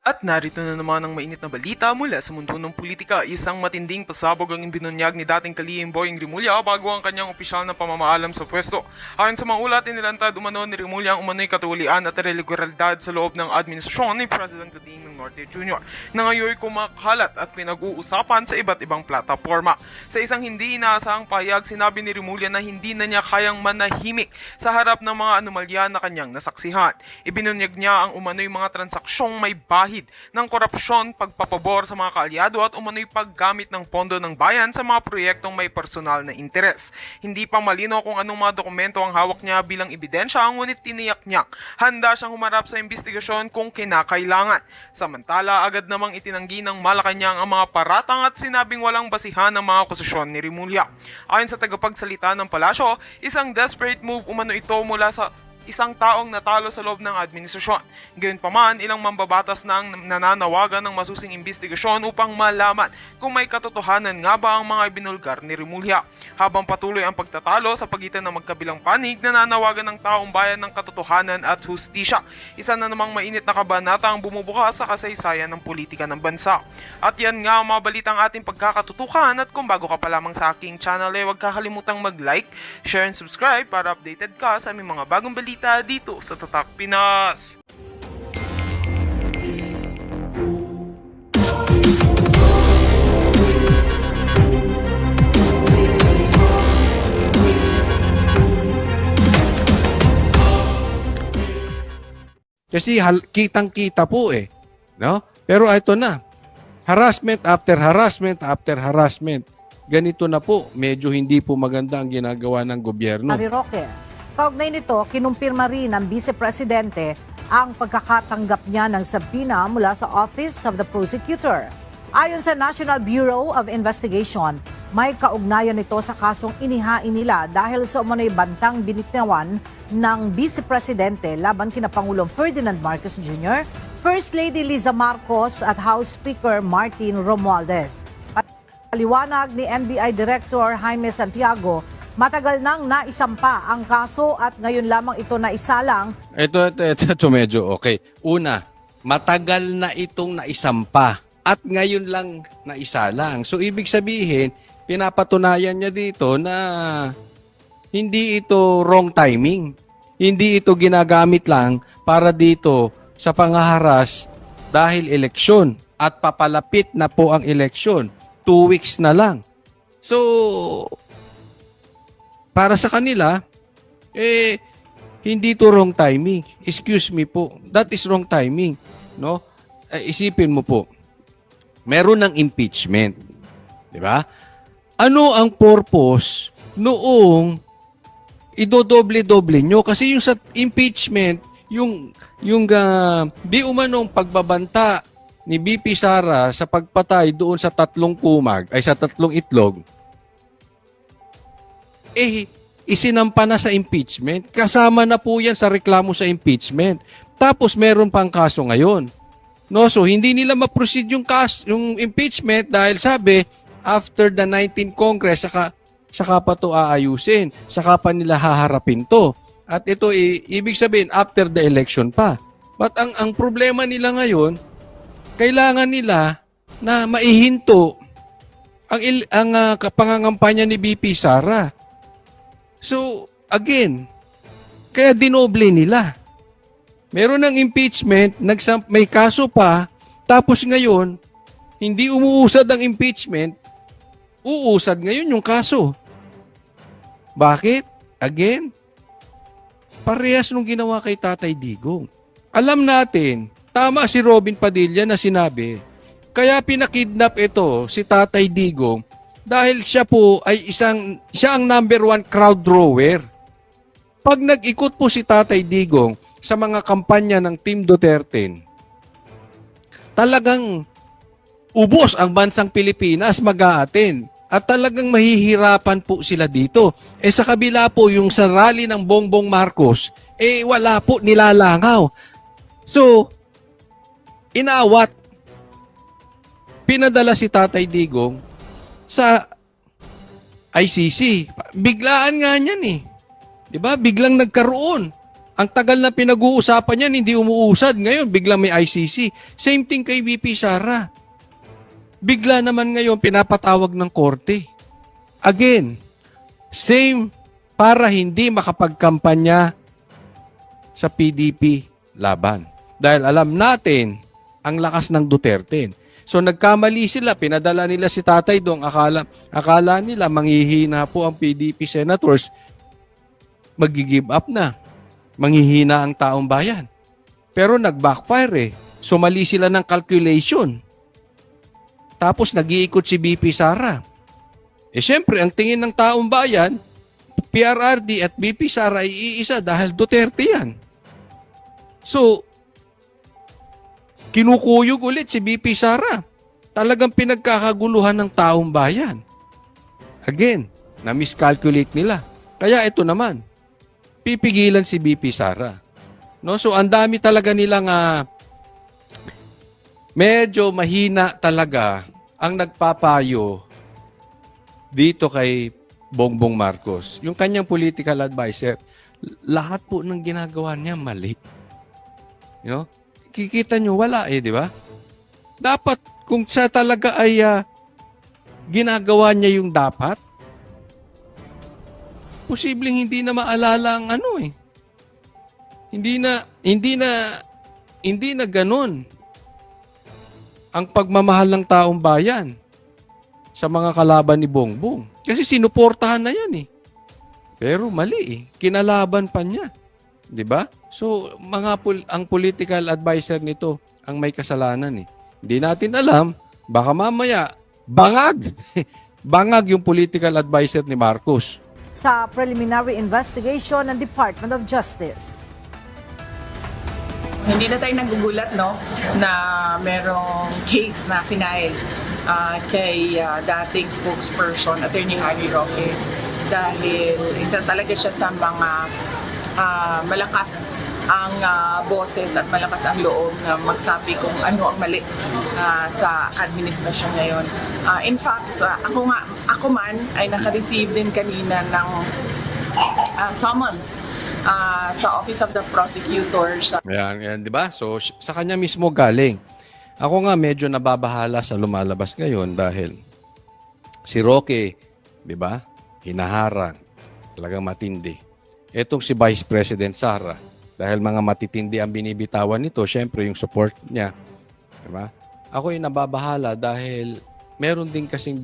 At narito na naman ang mainit na balita mula sa mundo ng politika. Isang matinding pasabog ang ibinunyag ni dating kalihim Boying Rimulya bago ang kanyang opisyal na pamamaalam sa pwesto. Ayon sa mga ulat, inilantad umano ni Rimulya ang umano'y katulian at irregularidad sa loob ng administrasyon ni President Goding ng Norte Jr. na ngayon kumakalat at pinag-uusapan sa iba't ibang plataforma. Sa isang hindi inaasahang pahayag, sinabi ni Rimulya na hindi na niya kayang manahimik sa harap ng mga anomalya na kanyang nasaksihan. Ibinunyag niya ang umano'y mga transaksyong may bahid ng korupsyon, pagpapabor sa mga kaalyado at umano'y paggamit ng pondo ng bayan sa mga proyektong may personal na interes. Hindi pa malino kung anong mga dokumento ang hawak niya bilang ebidensya, ngunit tiniyak niya handa siyang humarap sa investigasyon kung kinakailangan. Samantala, agad namang itinanggi ng Malacanang ang mga paratang at sinabing walang basihan ng mga akusasyon ni Rimulya. Ayon sa tagapagsalita ng palasyo, isang desperate move umano ito mula sa isang taong natalo sa loob ng administrasyon. Gayunpaman, ilang mambabatas na ang nananawagan ng masusing investigasyon upang malaman kung may katotohanan nga ba ang mga ibinulgar ni Rimulya. Habang patuloy ang pagtatalo sa pagitan ng magkabilang panig, nananawagan ng taong bayan ng katotohanan at hustisya. Isa na namang mainit na kabanata ang bumubukas sa kasaysayan ng politika ng bansa. At yan nga ang mga balitang ating pagkakatutukan, at kung bago ka pa lamang sa aking channel, huwag kakalimutang mag-like, share and subscribe para updated ka sa aming mga bagong balita dito sa Tatak Pinas. Kasi kitang-kita po no? Pero ito na. Harassment after harassment after harassment. Ganito na po, medyo hindi po maganda ang ginagawa ng gobyerno. Harry Roque. Kaugnay nito, kinumpirma rin ng Vice Presidente ang pagkakatanggap niya ng sabina mula sa Office of the Prosecutor. Ayon sa National Bureau of Investigation, may kaugnayan ito sa kasong inihain nila dahil sa umano'y bantang binitnawan ng Vice Presidente laban kina Pangulong Ferdinand Marcos Jr., First Lady Liza Marcos at House Speaker Martin Romualdez. Paliwanag ni NBI Director Jaime Santiago, matagal nang naisampa ang kaso at ngayon lamang ito naisalang. Ito medyo okay. Una, matagal na itong naisampa at ngayon lang naisalang. So ibig sabihin, pinapatunayan niya dito na hindi ito wrong timing. Hindi ito ginagamit lang para dito sa pangaharas dahil eleksyon at papalapit na po ang eleksyon. 2 weeks na lang. So, para sa kanila, hindi to wrong timing. Excuse me po. That is wrong timing. No? Isipin mo po, meron ng impeachment. Di ba? Ano ang purpose noong idodoble-doble nyo? Kasi yung sa impeachment, yung di umanong pagbabanta ni BP Sara sa pagpatay doon sa 3 kumag, ay sa 3 itlog, isinampa na sa impeachment. Kasama na po yan sa reklamo sa impeachment. Tapos meron pang kaso ngayon. No, so hindi nila ma-proceed yung impeachment dahil sabi, after the 19th Congress, saka pa to aayusin. Saka pa nila haharapin to. At ito, ibig sabihin, after the election pa. But ang problema nila ngayon, kailangan nila na maihinto ang pangangampanya ni BP Sara. So, again, kaya dinoble nila. Meron ng impeachment, may kaso pa, tapos ngayon, hindi umuusad ang impeachment, uusad ngayon yung kaso. Bakit? Again, parehas nung ginawa kay Tatay Digong. Alam natin, tama si Robin Padilla na sinabi, kaya pinakidnap ito si Tatay Digong dahil siya po ay siya ang number 1 crowd drawer. Pag nag-ikot po si Tatay Digong sa mga kampanya ng Team Duterte, talagang ubos ang bansang Pilipinas mag-a-attend. At talagang mahihirapan po sila dito. Sa kabila po yung sa rally ng Bongbong Marcos, wala po, nilalangaw. So, inawat, pinadala si Tatay Digong sa ICC. Biglaan nga niyan Di ba? Biglang nagkaroon Ang tagal na pinag-uusapan yan, hindi umuusad. Ngayon, biglang may ICC. Same thing kay VP Sara. Bigla naman ngayon, pinapatawag ng korte. Again, same para hindi makapagkampanya sa PDP laban. Dahil alam natin ang lakas ng Duterte. So nagkamali sila, pinadala nila si Tatay doon, akala nila manghihina po ang PDP senators, magi-give up na. Manghihina ang taong bayan. Pero nag-backfire eh. Sumali sila ng calculation. Tapos nag-iikot si BP Sara. Eh syempre, ang tingin ng taong bayan, PRRD at BP Sara ay iisa dahil Duterte yan. So, kinukuyog ulit si BP Sara. Talagang pinagkakaguluhan ng taong bayan. Again, na-miscalculate nila. Kaya ito naman, pipigilan si BP Sara. No? So, ang dami talaga nilang medyo mahina talaga ang nagpapayo dito kay Bongbong Marcos. Yung kanyang political advisor, lahat po ng ginagawa niya mali. You know? Kikita nyo, wala di ba? Dapat, kung siya talaga ay ginagawa niya yung dapat, posibleng hindi na maalala ang Hindi na ganun ang pagmamahal ng taong bayan sa mga kalaban ni Bongbong. Kasi sinuportahan na yan Pero mali kinalaban pa niya. 'Di ba? So, ang political advisor nito ang may kasalanan Hindi natin alam, baka mamaya bangag. Bangag yung political advisor ni Marcos. Sa preliminary investigation ng Department of Justice. Hindi na tayo nagugulat na merong case na final kay dating spokesperson, Attorney Harry Roque, dahil isa talaga siya sa mga malakas ang boses at malakas ang loob na magsabi kung ano ang mali sa administrasyon ngayon. In fact, ako man ay naka-receive din kanina ng summons sa Office of the Prosecutor. Yan, 'di ba? So sa kanya mismo galing. Ako nga medyo nababahala sa lumalabas ngayon dahil si Roque, 'di ba? Hinaharang, talagang matindi. Etong si Vice President Sara, dahil mga matitindi ang binibitawan nito, syempre yung support niya, 'di ba? Ako ay nababahala dahil meron din kasing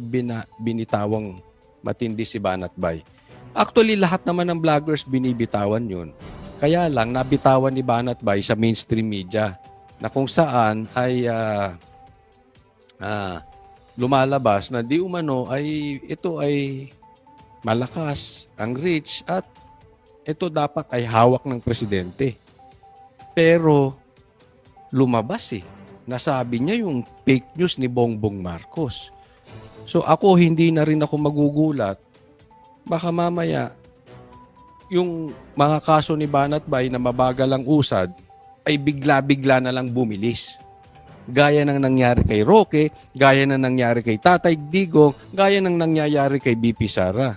binitawang matindi si Banat Bay. Actually, lahat naman ng vloggers binibitawan yun. Kaya lang, nabitawan ni Banat Bay sa mainstream media na kung saan ay lumalabas na di umano ay ito ay malakas, ang rich at ito dapat ay hawak ng presidente. Pero lumabas nasabi niya yung fake news ni Bongbong Marcos. So ako hindi na rin ako magugulat. Baka mamaya yung mga kaso ni Banat Bay na mabagal ang usad ay bigla-bigla na lang bumilis. Gaya ng nangyari kay Roque, gaya ng nangyari kay Tatay Digong, gaya ng nangyayari kay BP Sara.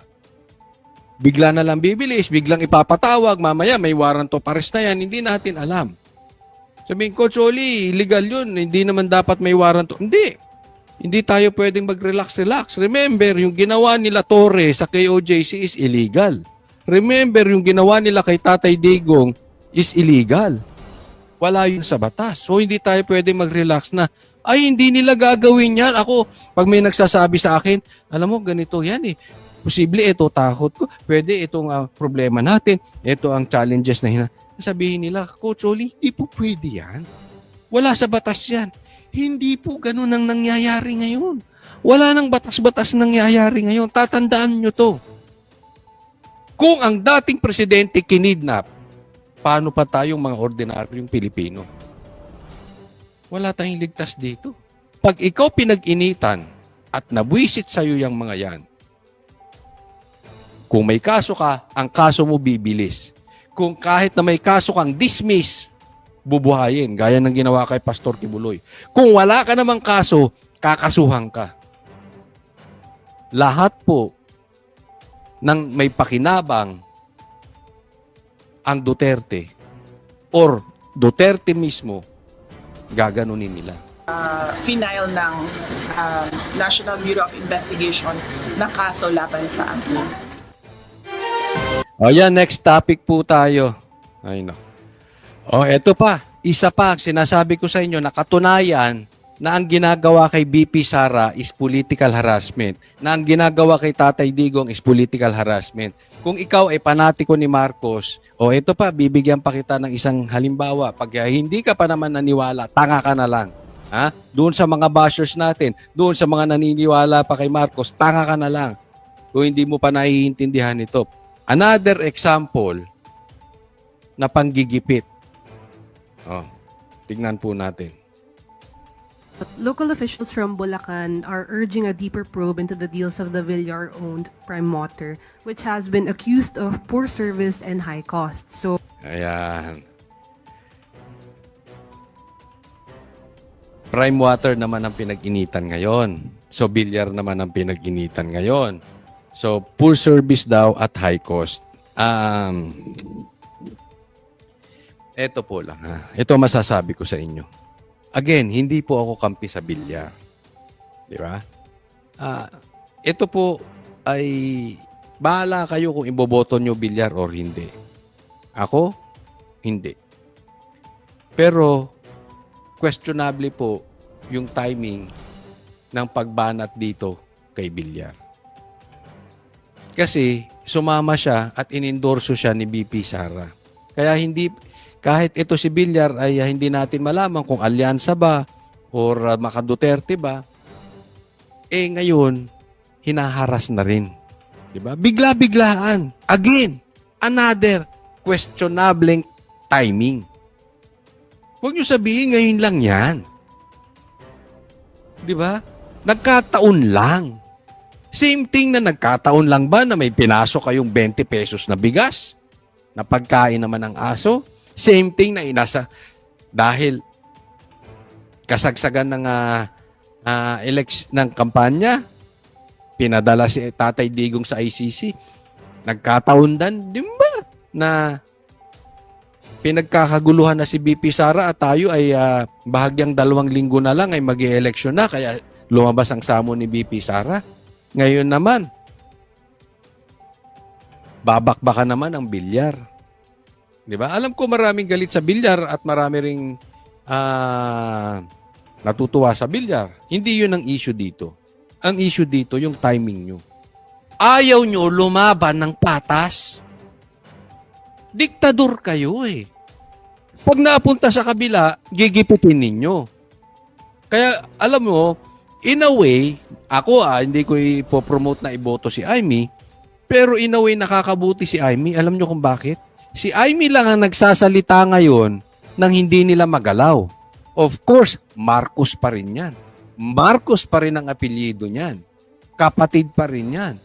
Bigla na lang bibilis, biglang ipapatawag, mamaya may warrant of arrest na yan, hindi natin alam. Sabihin ko, Choli, illegal yun, hindi naman dapat may warrant. Hindi tayo pwedeng mag-relax. Remember, yung ginawa nila Torre sa KOJC is illegal. Remember, yung ginawa nila kay Tatay Digong is illegal. Wala yun sa batas. So, hindi tayo pwedeng mag-relax na, ay, hindi nila gagawin yan. Ako, pag may nagsasabi sa akin, alam mo, ganito yan Posible, ito takot ko. Pwede, itong problema natin. Ito ang challenges na sabihin nila, Coach Oli, hindi po pwede yan. Wala sa batas yan. Hindi po ganun ang nangyayari ngayon. Wala nang batas-batas nangyayari ngayon. Tatandaan nyo to. Kung ang dating presidente kinidnap, paano pa tayong mga ordinaryong Pilipino? Wala tayong ligtas dito. Pag ikaw pinag-initan at nabwisit sa'yo yung mga yan, kung may kaso ka, ang kaso mo bibilis. Kung kahit na may kaso kang dismiss, bubuhayin, gaya ng ginawa kay Pastor Kibuloy. Kung wala ka namang kaso, kakasuhan ka. Lahat po ng may pakinabang ang Duterte or Duterte mismo, gaganunin nila. Final ng National Bureau of Investigation na kaso laban sa akin. O yan, next topic po tayo. Ay no. O eto pa, isa pa, sinasabi ko sa inyo, nakatunayan na ang ginagawa kay BP Sara is political harassment, na ang ginagawa kay Tatay Digong is political harassment. Kung ikaw ay panatiko ni Marcos, o ito pa, bibigyan pa kita ng isang halimbawa. Pag hindi ka pa naman naniwala, tanga ka na lang. Ha? Doon sa mga bashers natin, doon sa mga naniniwala pa kay Marcos, tanga ka na lang. Kung hindi mo pa naiintindihan ito. Another example na panggigipit. Oh, tignan po natin. Local officials from Bulacan are urging a deeper probe into the deals of the Villar-owned Prime Water, which has been accused of poor service and high costs. So, Ayan. Prime Water naman ang pinag-initan ngayon. So, Villar naman ang pinag-initan ngayon. So, poor service daw at high cost. Ito po lang ha. Ito masasabi ko sa inyo. Again, hindi po ako kampi sa Villar. Di ba? Ito po ay bahala kayo kung iboboto nyo Villar or hindi. Ako, hindi. Pero, questionable po yung timing ng pagbanat dito kay Villar. Kasi sumama siya at inendorso siya ni BP Sara. Kaya hindi, kahit ito si Villar ay hindi natin malaman kung alyansa ba or Maka Duterte ba, ngayon, hinaharas na rin. Diba? Bigla-biglaan. Again, another questionable timing. Huwag niyo sabihin ngayon lang yan. Di ba? Nagkataon lang. Same thing na nagkataon lang ba na may pinasok kayong 20 pesos na bigas na pagkain naman ng aso? Same thing na inasa dahil kasagsagan ng ng kampanya, pinadala si Tatay Digong sa ICC. Nagkataon din ba na pinagkakaguluhan na si BP Sara at tayo ay bahagyang 2 linggo na lang ay mag-i-eleksyon na kaya lumabas ang samo ni BP Sara. Ngayon naman, babakbakan naman ang Villar. Di ba? Alam ko maraming galit sa Villar at marami ring natutuwa sa Villar. Hindi yun ang issue dito. Ang issue dito, yung timing nyo. Ayaw nyo lumaban ng patas. Diktador kayo eh. Pag napunta sa kabila, gigipitin ninyo. Kaya, alam mo, in a way, ako hindi ko ipopromote na iboto si Amy, pero in a way, nakakabuti si Amy. Alam nyo kung bakit? Si Amy lang ang nagsasalita ngayon nang hindi nila magalaw. Of course, Marcos pa rin yan. Marcos pa rin ang apelyido niyan. Kapatid pa rin yan.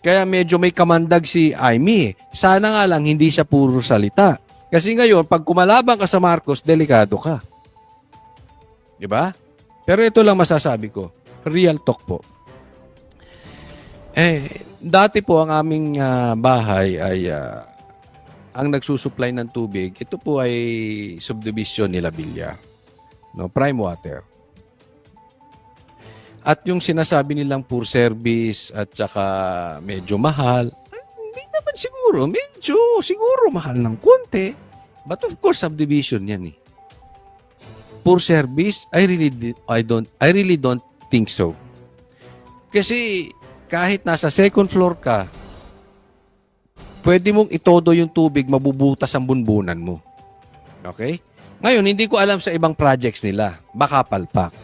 Kaya medyo may kamandag si Amy. Sana nga lang hindi siya puro salita. Kasi ngayon, pag kumalaban ka sa Marcos, delikado ka. Diba? Pero ito lang masasabi ko. Real talk po. Dati po ang aming bahay ay ang nagsusupply ng tubig. Ito po ay subdivision nila Villar. No, Prime Water. At yung sinasabi nilang poor service at saka medyo mahal, hindi naman siguro. Medyo siguro mahal ng konti. But of course, subdivision yan eh. Poor service, I really don't think so. Kasi kahit nasa second floor ka, pwede mong itodo yung tubig, mabubutas ang bunbunan mo. Okay? Ngayon, hindi ko alam sa ibang projects nila. Baka palpak.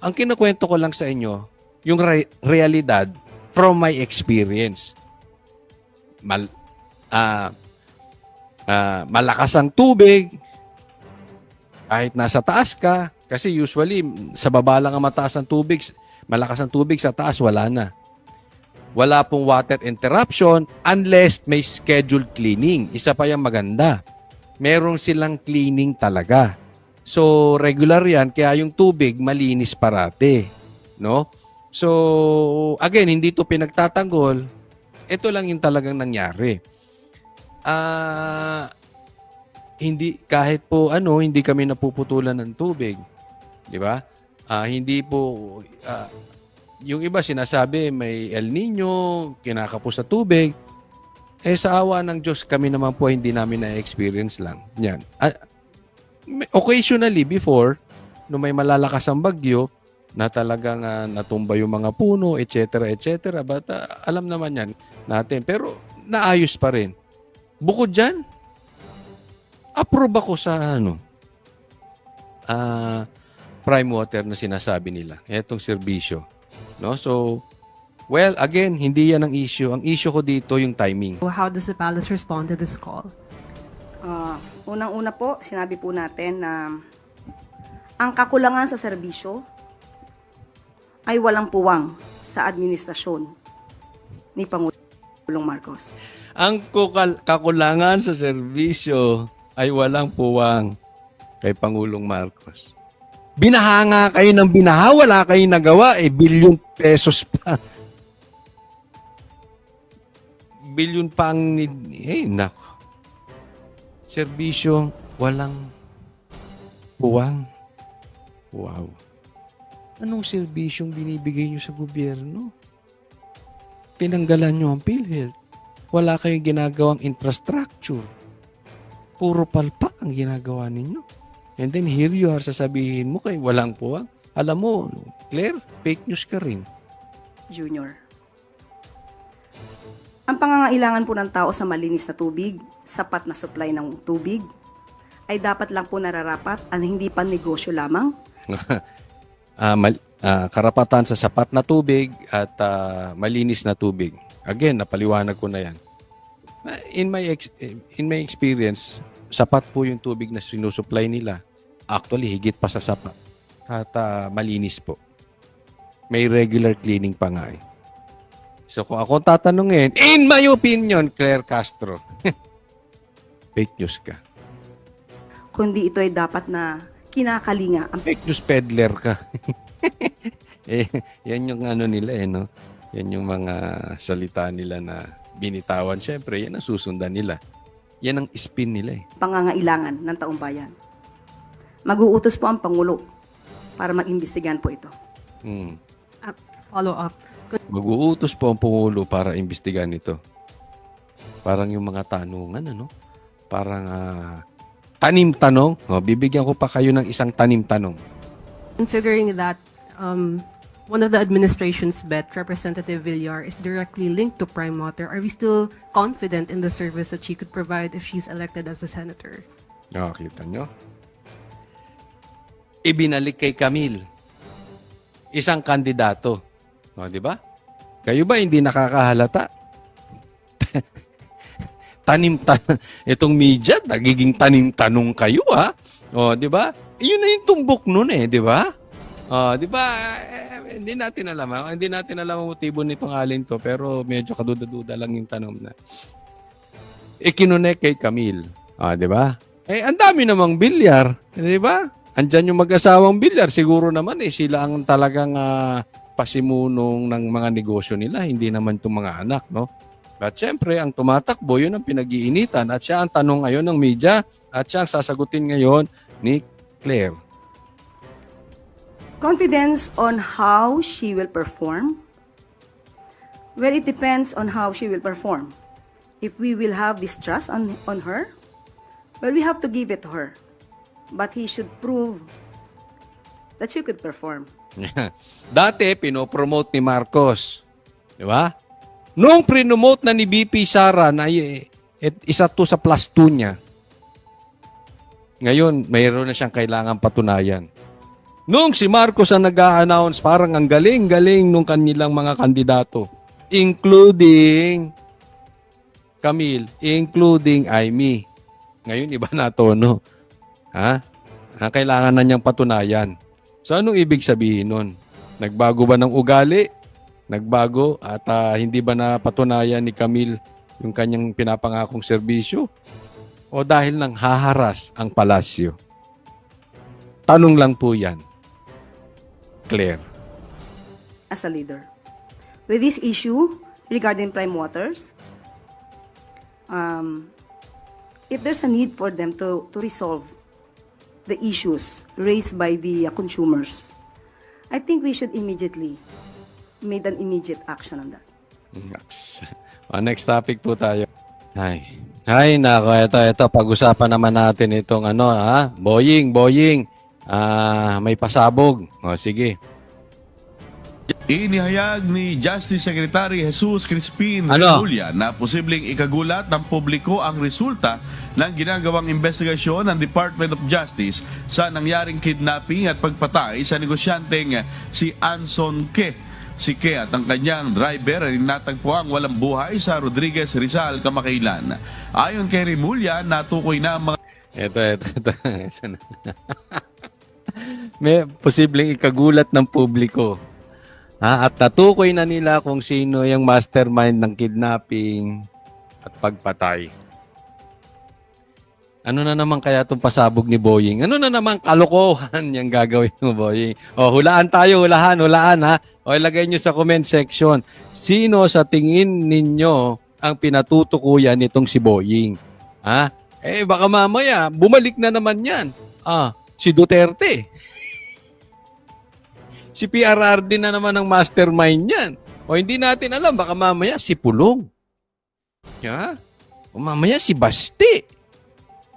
Ang kinukwento ko lang sa inyo, yung realidad from my experience. Malakas ang tubig, kahit nasa taas ka, kasi usually sa baba lang ang mataas ang tubig, malakas ang tubig, sa taas wala na. Wala pong water interruption unless may scheduled cleaning. Isa pa yung maganda. Merong silang cleaning talaga. So, regular yan, kaya yung tubig malinis parate. No? So, again, hindi to pinagtatanggol. Ito lang yung talagang nangyari. hindi kahit po hindi kami napuputulan ng tubig, 'di ba? Hindi po yung iba sinasabi may El Nino, kinakapos sa tubig. Sa awa ng Diyos, kami naman po hindi namin na-experience lang. Yan. Occasionally before, nung may malalakas ang bagyo, na talagang natumba yung mga puno, etc., etc. But alam naman yan natin. Pero naayos pa rin. Bukod dyan, approve ako sa prime water na sinasabi nila. Etong serbisyo. No? So, well, again, hindi yan ang issue. Ang issue ko dito yung timing. How does the palace respond to this call? Unang-una po, sinabi po natin na ang kakulangan sa serbisyo ay walang puwang sa administrasyon ni Pangulong Marcos. Ang kakulangan sa serbisyo ay walang puwang kay Pangulong Marcos. Binahanga kayo ng binaha, wala kayong nagawa, bilyon pesos pa. Bilyon pa ang nako. Serbisyo, walang puwang. Wow. Anong serbisyong binibigay nyo sa gobyerno? Tinanggalan nyo ang PhilHealth. Wala kayong ginagawang infrastructure. Puro palpak ang ginagawa ninyo. And then here you are, sasabihin mo kay walang puwang. Alam mo, Claire, fake news ka rin. Junior. Ang pangangailangan po ng tao sa malinis na tubig, sapat na supply ng tubig, ay dapat lang po nararapat at hindi pa negosyo lamang. Karapatan sa sapat na tubig at malinis na tubig. Again, napaliwanag ko na yan. In my experience, sapat po yung tubig na sinusupply nila. Actually, higit pa sa sapat. At malinis po. May regular cleaning pa nga eh. So kung ako tatanungin, in my opinion, Claire Castro, fake news ka. Kundi ito ay dapat na kinakalinga ang Fake news peddler ka. Yan yung nila no? Yan yung mga salita nila na binitawan. Siyempre, yan ang susundan nila. Yan ang spin nila eh. pangangailangan ng taong bayan. Mag-uutos po ang Pangulo para mag-imbestigahan po ito. Follow up. Mag-uutos po ang Pangulo para imbestigahan ito. Parang yung mga tanungan, Parang tanim-tanong. Bibigyan ko pa kayo ng isang tanim-tanong. Considering that one of the administration's bet, Representative Villar, is directly linked to Prime Water, are we still confident in the service that she could provide if she's elected as a senator? Kita nyo? Ibinalik kay Camille. Isang kandidato. Di ba? Kayo ba hindi nakakahalata? Itong media, nagiging tanim-tanong kayo, di ba? Yun na yung tumbok nun di ba? Di ba? Hindi natin alam ang motibo nitong alin to, pero medyo kaduda-duda lang yung tanong na. Kinunek kay Camille. Di ba? Ang dami namang bilyar, di ba? Andyan yung mag-asawang bilyar, siguro naman sila ang talagang pasimunong ng mga negosyo nila, hindi naman itong mga anak, no? At syempre, ang tumatakbo, yun ang pinag-iinitan. At siya ang tanong ngayon ng media at siya ang sasagutin ngayon ni Claire. Confidence on how she will perform? Well, it depends on how she will perform. If we will have this trust on her, well, we have to give it to her. But he should prove that she could perform. Dati, pinopromote ni Marcos. Di ba? Noong prinomote na ni BP Sara na isa to sa plus 2 niya, ngayon, mayroon na siyang kailangan patunayan. Noong si Marcos ang nag-a-announce, parang ang galing-galing nung kanilang mga kandidato, including Camille, including Amy. Ngayon, iba na tono. Kailangan na niyang patunayan. So, anong ibig sabihin nun? Nagbago ba ng ugali? Nagbago at hindi ba napatunayan ni Camille yung kanyang pinapangakong serbisyo? O dahil nang haharas ang palasyo? Tanong lang po yan. Claire. As a leader. With this issue regarding Prime Waters, if there's a need for them to resolve the issues raised by the consumers, I think we should immediately make an immediate action on that. Next topic po tayo. Ay, nako, ito, pag-usapan naman natin itong Boying, may pasabog. O, sige. Inihayag ni Justice Secretary Jesus Crispin Remulla na posibleng ikagulat ng publiko ang resulta ng ginagawang investigasyon ng Department of Justice sa nangyaring kidnapping at pagpatay sa negosyanteng si Anson Ke. Si Ke at ang kanyang driver ay natagpuang walang buhay sa Rodriguez Rizal, Kamakailan. Ayon kay Remulla, natukoy na ang mga... Ito na. May posibleng ikagulat ng publiko. At natukoy na nila kung sino yung mastermind ng kidnapping at pagpatay. Ano na naman kaya itong pasabog ni Boying? Ano na naman kalokohan yung gagawin mo, Boying? O, hulaan tayo, hulaan ha. O, ilagay nyo sa comment section. Sino sa tingin ninyo ang pinatutukuyan nitong si Boying? Baka mamaya, bumalik na naman yan. Si Duterte. Si PRRD na naman ang mastermind yan. O, hindi natin alam, baka mamaya si Pulong. O mamaya si Basti.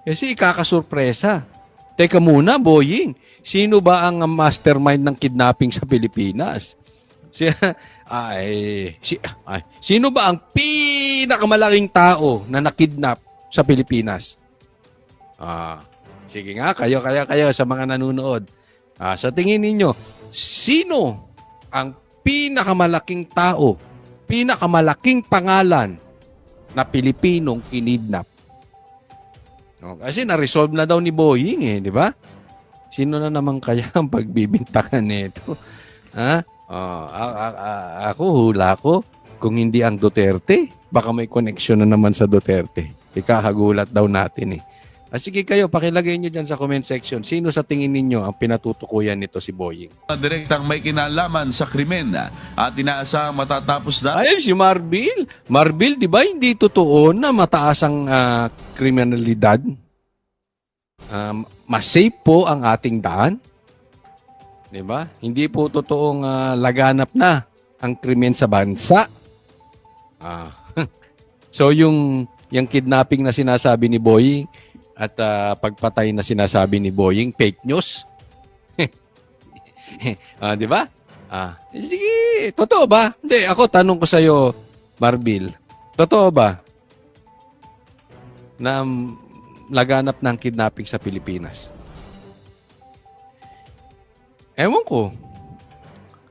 Kasi ikakasurpresa. Teka muna, Boying. Sino ba ang mastermind ng kidnapping sa Pilipinas? Sino ba ang pinakamalaking tao na nakidnap sa Pilipinas? Sige nga, kayo sa mga nanonood. Sa tingin ninyo, sino ang pinakamalaking tao, pinakamalaking pangalan na Pilipinong kinidnap? Kasi na-resolve na daw ni Boying di ba? Sino na naman kaya ang pagbibintangan nito? Hula ko, kung hindi ang Duterte, baka may koneksyon na naman sa Duterte. Ikahagulat daw natin sige kayo, pakilagay nyo dyan sa comment section. Sino sa tingin ninyo ang pinatutukuyan nito si Boying? Direktang may kinalaman sa krimen at inaasahang matatapos na. Ayun, si Marbil. Marbil, di ba hindi totoo na mataas ang kriminalidad? Mas safe po ang ating daan. Di ba? Hindi po totoong laganap na ang krimen sa bansa. So yung kidnapping na sinasabi ni Boying at pagpatay na sinasabi ni Boying, fake news. Di ba? Sige, totoo ba? Hindi, ako tanong ko sa'yo, Marbil, totoo ba na laganap ng kidnapping sa Pilipinas? Ewan ko.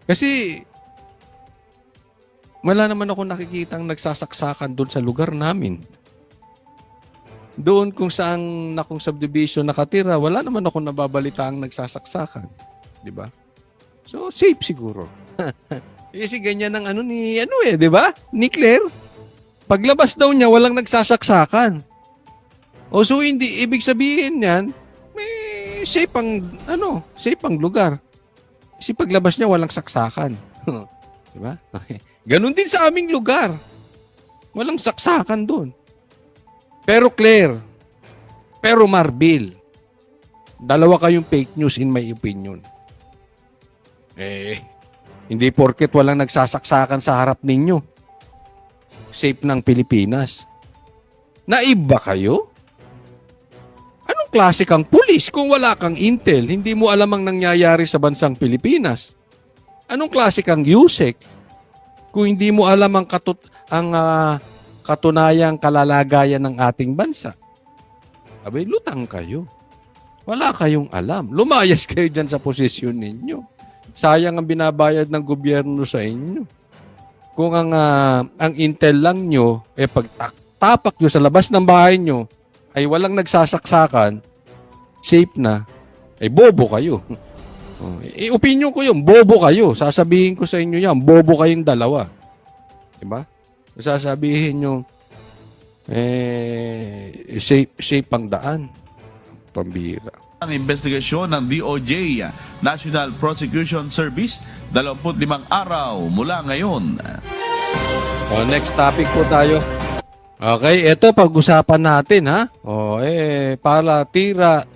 Kasi wala naman ako nakikitang nagsasaksakan doon sa lugar namin. Doon kung saan akong subdivision nakatira, wala naman ako nababalitaang nagsasaksakan. Di ba? So, safe siguro. Kasi ganyan ang di ba? Ni Claire. Paglabas daw niya, walang nagsasaksakan. So hindi, ibig sabihin yan, may safe ang lugar. Kasi paglabas niya, walang saksakan. Di ba? Okay. Ganun din sa aming lugar. Walang saksakan doon. Pero Claire, pero Marbil, dalawa kayong fake news in my opinion. Hindi porket walang nagsasaksakan sa harap ninyo. Safe ng Pilipinas. Naiba kayo? Anong klase kang pulis kung wala kang intel? Hindi mo alam ang nangyayari sa bansang Pilipinas. Anong klase kang USEC kung hindi mo alam ang katunayang kalalagayan ng ating bansa? Abay, lutang kayo. Wala kayong alam. Lumayas kayo dyan sa posisyon ninyo. Sayang ang binabayad ng gobyerno sa inyo. Kung ang intel lang nyo, pagtapak nyo sa labas ng bahay nyo, ay walang nagsasaksakan, safe na, bobo kayo. Opinion ko yun, bobo kayo. Sasabihin ko sa inyo yan, bobo kayong dalawa. Diba? Sasabihin nyo, safe ang daan. Pambira. Ang investigasyon ng DOJ, National Prosecution Service, 25 araw mula ngayon. Next topic po tayo. Okay, ito pag-usapan natin ha.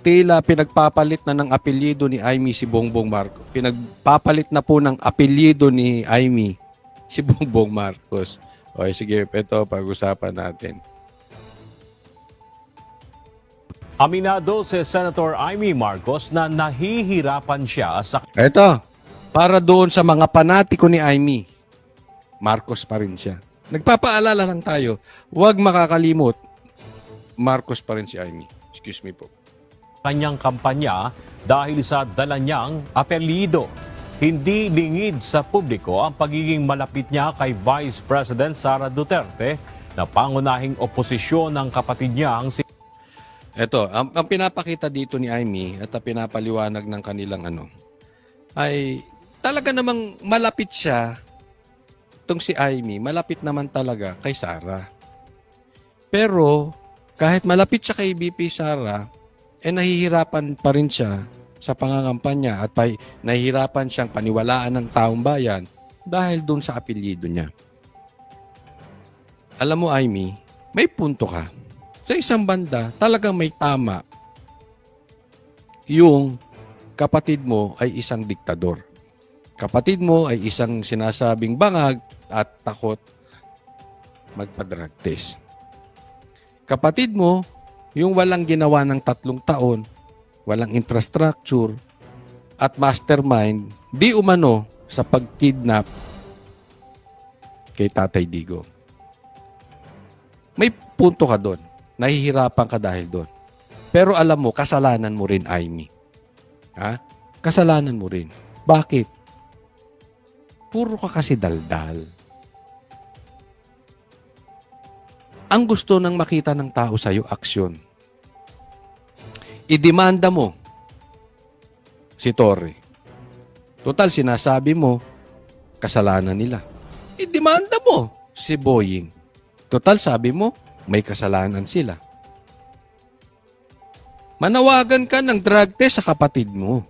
Tila pinagpapalit na ng apelyido ni Amy si Bongbong Marcos. Pinagpapalit na po ng apelyido ni Amy si Bongbong Marcos. Okay, sige, ito pag-usapan natin. Aminado si Senator Amy Marcos na nahihirapan siya sa Ito, para doon sa mga panatiko ni Amy, Marcos pa rin siya. Nagpapaalala lang tayo, huwag makakalimot, Marcos pa rin si Amy. Excuse me po. kanyang kampanya dahil sa dala niyang apelyido. Hindi lingid sa publiko ang pagiging malapit niya kay Vice President Sara Duterte na pangunahing oposisyon ng kapatid niya ang si Ito, ang pinapakita dito ni Amy at ang pinapaliwanag ng kanilang ay talaga namang malapit siya. Itong si Amy, malapit naman talaga kay Sara. Pero kahit malapit siya kay BP Sara, nahihirapan pa rin siya sa pangangampanya at nahihirapan siyang paniwalaan ng taong bayan dahil dun sa apelyido niya. Alam mo, Amy, may punto ka. Sa isang banda, talagang may tama. Yung kapatid mo ay isang diktador. Kapatid mo ay isang sinasabing bangag at takot magpa-drug test. Kapatid mo, yung walang ginawa ng 3 taon, walang infrastructure, at mastermind, di umano sa pagkidnap kay Tatay Digong. May punto ka doon. Nahihirapan ka dahil doon. Pero alam mo, kasalanan mo rin, Amy. Ha? Kasalanan mo rin. Bakit? Puro ka kasi daldal. Ang gusto nang makita ng tao sa'yo, aksyon. Idemanda mo si Torre. Total, sinasabi mo, kasalanan nila. Idemanda mo si Boying. Total, sabi mo, may kasalanan sila. Manawagan ka ng drug test sa kapatid mo.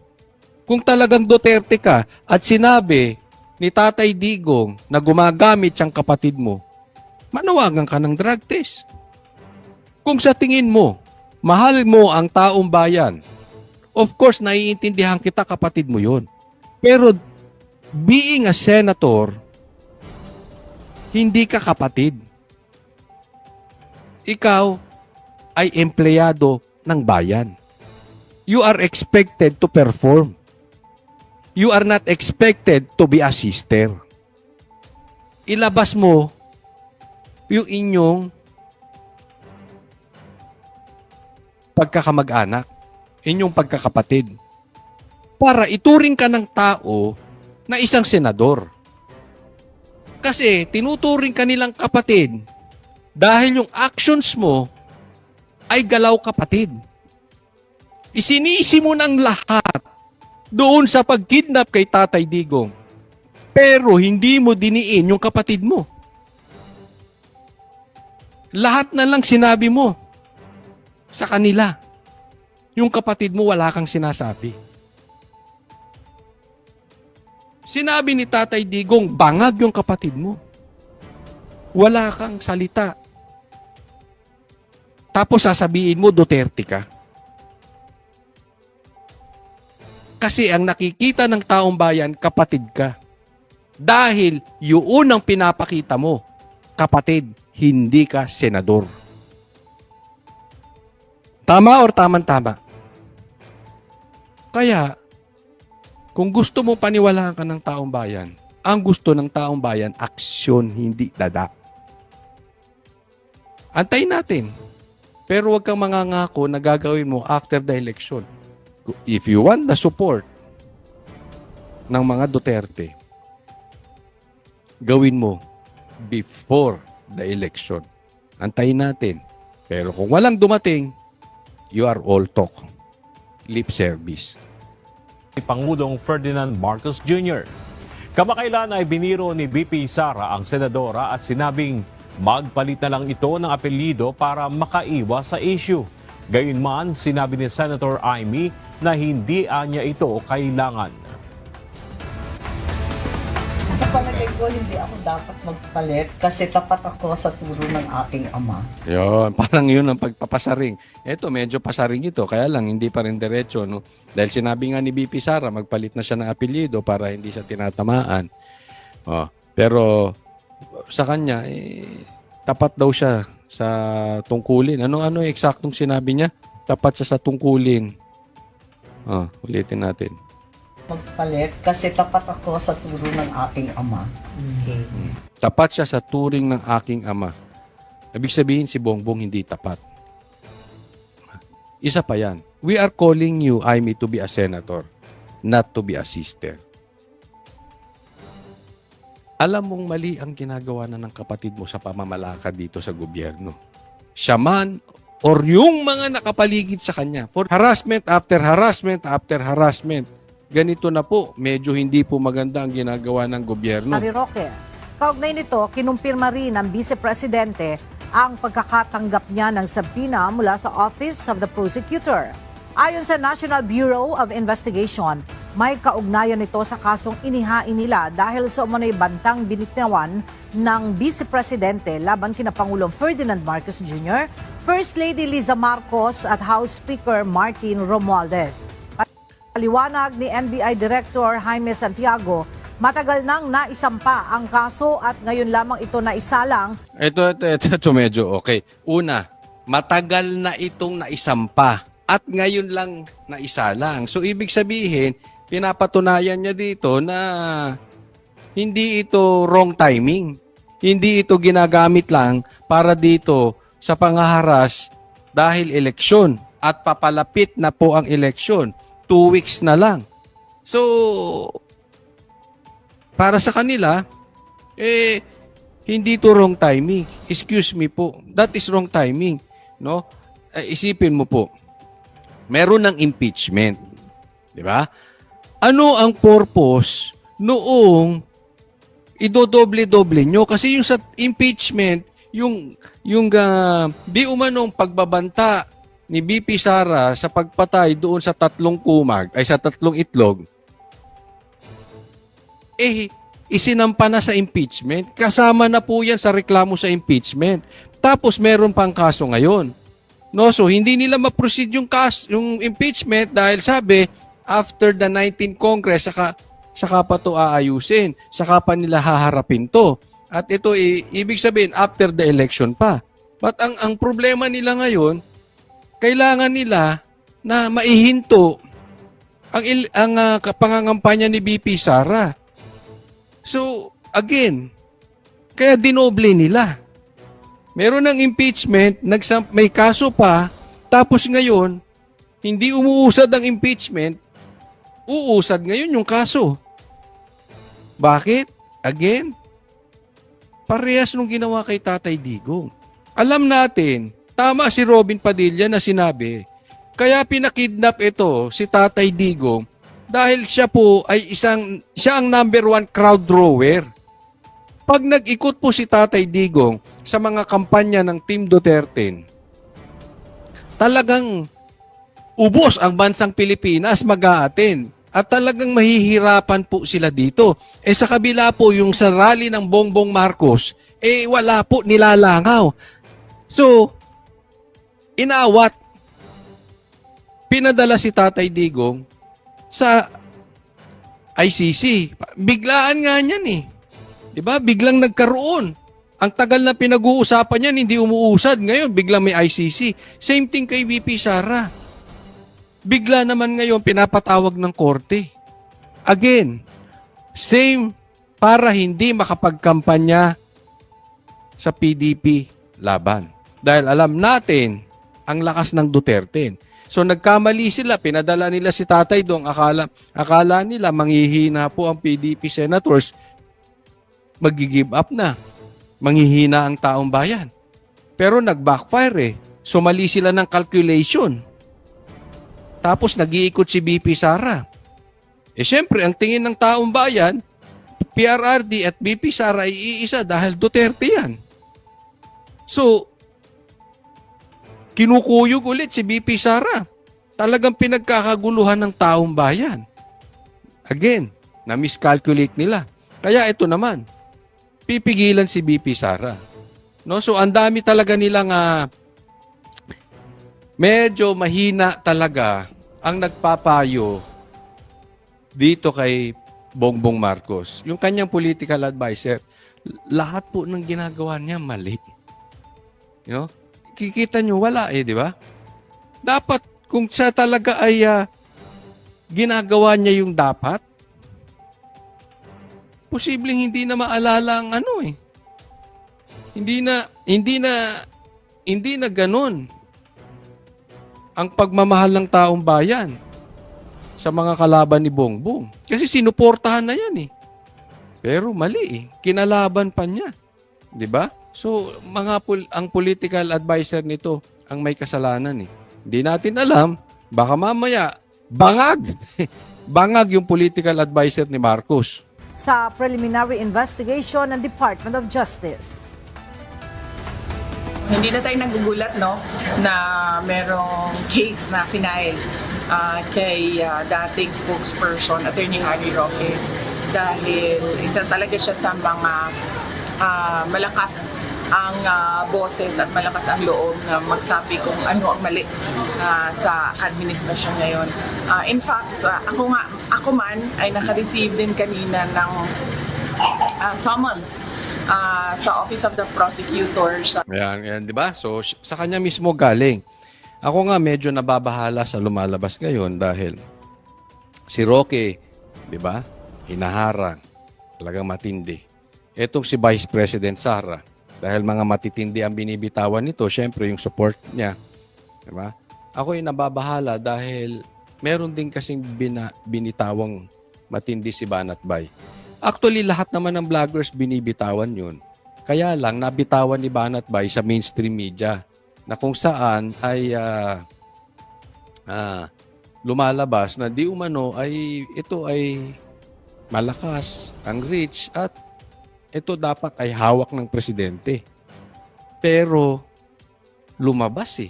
Kung talagang Duterte ka at sinabi ni Tatay Digong na gumagamit siyang kapatid mo, manawagan ka ng drug test. Kung sa tingin mo, mahal mo ang taong bayan, of course, naiintindihan kita, kapatid mo yun. Pero being a senator, hindi ka kapatid. Ikaw ay empleyado ng bayan. You are expected to perform. You are not expected to be a sister. Ilabas mo yung inyong pagkakamag-anak, inyong pagkakapatid, para ituring ka ng tao na isang senador. Kasi tinuturing ka nilang kapatid dahil yung actions mo ay galaw kapatid. Isinisi mo ng lahat doon sa pagkidnap kay Tatay Digong. Pero hindi mo diniin yung kapatid mo. Lahat na lang sinabi mo sa kanila. Yung kapatid mo wala kang sinasabi. Sinabi ni Tatay Digong, bangag yung kapatid mo. Wala kang salita. Tapos sasabihin mo, Duterte ka. Kasi ang nakikita ng taong bayan, kapatid ka. Dahil yung unang pinapakita mo, kapatid, hindi ka senador. Tama or tamang-tama? Kaya, kung gusto mo paniwalaan ka ng taong bayan, ang gusto ng taong bayan, aksyon, hindi dada. Antayin natin. Pero huwag kang mangangako na gagawin mo after the election. If you want the support ng mga Duterte, gawin mo before the election. Antayin natin. Pero kung walang dumating, you are all talk. Lip service. Pangulong Ferdinand Marcos Jr. Kamakailan ay biniro ni BP Sara ang senadora at sinabing magpalit na lang ito ng apelyido para makaiwas sa issue. Gayunman, sinabi ni Senator Amy na hindi niya ito kailangan. Sa palagay ko hindi ako dapat magpalit kasi tapat ako sa turo ng aking ama. Yun, parang yun ang pagpapasaring. Ito, medyo pasaring ito, kaya lang hindi pa rin diretso, no? Dahil sinabi nga ni BP Sara, magpalit na siya ng apelyido para hindi siya tinatamaan. Pero sa kanya, tapat daw siya sa tungkulin. Ano eksaktong sinabi niya? Tapat siya sa tungkulin. Ulitin natin. Magpalit kasi tapat ako sa turo ng aking ama. Okay. Tapat siya sa turing ng aking ama. Ibig sabihin si Bongbong hindi tapat. Isa pa yan. We are calling you, Aimee, to be a senator, not to be a sister. Alam mong mali ang ginagawa na ng kapatid mo sa pamamalakad dito sa gobyerno. Siya man or yung mga nakapaligid sa kanya. For harassment after harassment after harassment. Ganito na po, medyo hindi po maganda ang ginagawa ng gobyerno. Harry Roque, kaugnay nito, kinumpirma rin ng Vice Presidente ang pagkakatanggap niya ng sabina mula sa Office of the Prosecutor. Ayon sa National Bureau of Investigation, may kaugnayan nito sa kasong inihain nila dahil sa umano'y bantang binitawan ng Vice Presidente laban kina Pangulong Ferdinand Marcos Jr., First Lady Liza Marcos at House Speaker Martin Romualdez. Paliwanag ni NBI Director Jaime Santiago, matagal nang naisampa ang kaso at ngayon lamang ito naisalang. Ito medyo okay. Una, matagal na itong naisampa at ngayon lang naisalang. So ibig sabihin, pinapatunayan niya dito na hindi ito wrong timing. Hindi ito ginagamit lang para dito sa pangaharas dahil eleksyon at papalapit na po ang eleksyon. 2 weeks na lang. So, para sa kanila, hindi to wrong timing. Excuse me po. That is wrong timing. No? Isipin mo po, meron ng impeachment. Di ba? Ano ang purpose noong idodoble-doble nyo? Kasi yung sa impeachment, yung di umanong pagbabanta ni BP Sara sa pagpatay doon sa 3 kumag, ay sa 3 itlog, isinampa na sa impeachment. Kasama na po yan sa reklamo sa impeachment. Tapos meron pang kaso ngayon. No, so hindi nila ma-proceed yung impeachment dahil sabi, after the 19th Congress, saka pa to aayusin. Saka pa nila haharapin to. At ito, ibig sabihin, after the election pa. But ang problema nila ngayon, kailangan nila na maihinto ang pangangampanya ni BP Sara. So, again, kaya dinoble nila. Meron ng impeachment, may kaso pa, tapos ngayon, hindi umuusad ang impeachment, uusad ngayon yung kaso. Bakit? Again, parehas nung ginawa kay Tatay Digong. Alam natin, tama si Robin Padilla na sinabi, kaya pinakidnap ito si Tatay Digong dahil siya po ay siya ang number 1 crowd drawer. Pag nag-ikot po si Tatay Digong sa mga kampanya ng Team Duterte, talagang ubos ang bansang Pilipinas mag-a-attend at talagang mahihirapan po sila dito. Sa kabila po yung sa rally ng Bongbong Marcos, wala po, nilalangaw. So, inawat, pinadala si Tatay Digong sa ICC. Biglaan nga niyan eh. Diba? Biglang nagkaroon. Ang tagal na pinag-uusapan niyan, hindi umuusad. Ngayon, biglang may ICC. Same thing kay VP Sara. Bigla naman ngayon, pinapatawag ng korte. Again, same para hindi makapagkampanya sa PDP laban. Dahil alam natin ang lakas ng Duterte. So nagkamali sila, pinadala nila si Tatay Dong, akala nila manghihina po ang PDP senators, mag-give up na, manghihina ang taong bayan. Pero nag-backfire So mali sila ng calculation. Tapos nag-iikot si BP Sara. Siyempre, ang tingin ng taong bayan, PRRD at BP Sara ay iisa dahil Duterte yan. So, kinukuyog ulit si BP Sara. Talagang pinagkakaguluhan ng taong bayan. Again, na-miscalculate nila. Kaya ito naman, pipigilan si BP Sara. No, so ang dami talaga nilang medyo mahina talaga ang nagpapayo dito kay Bongbong Marcos. Yung kanyang political advisor, lahat po ng ginagawa niya mali. You know? Kikita nyo, wala di ba? Dapat, kung siya talaga ay ginagawa niya yung dapat, posibleng hindi na maalala ang Hindi na ganun ang pagmamahal ng taong bayan sa mga kalaban ni Bongbong. Kasi sinuportahan na yan Pero mali kinalaban pa niya. 'Di ba? So, ang political advisor nito ang may kasalanan Hindi natin alam, baka mamaya bangag. Bangag yung political advisor ni Marcos. Sa preliminary investigation ng Department of Justice. Hindi na tayo nagugulat na merong case na final kay dating spokesperson, Attorney Harry Roque, dahil isa talaga siya sa mga malakas ang boses at malakas ang loob na magsabi kung ano ang mali sa administrasyon ngayon. In fact, ako man ay naka-receive din kanina ng summons sa Office of the Prosecutor. Yan, di ba? So, sa kanya mismo galing. Ako nga medyo nababahala sa lumalabas ngayon dahil si Roque, di ba? Hinaharang. Talagang matindi. Etong si Vice President Sara, dahil mga matitindi ang binibitawan nito, syempre yung support niya. Di ba? Ako ay nababahala dahil meron din kasing binitawang matindi si Banat Bay. Actually, lahat naman ng vloggers binibitawan yun. Kaya lang, nabitawan ni Banat Bay sa mainstream media na kung saan ay lumalabas na di umano ay ito ay malakas, ang rich at ito dapat ay hawak ng presidente. Pero lumabas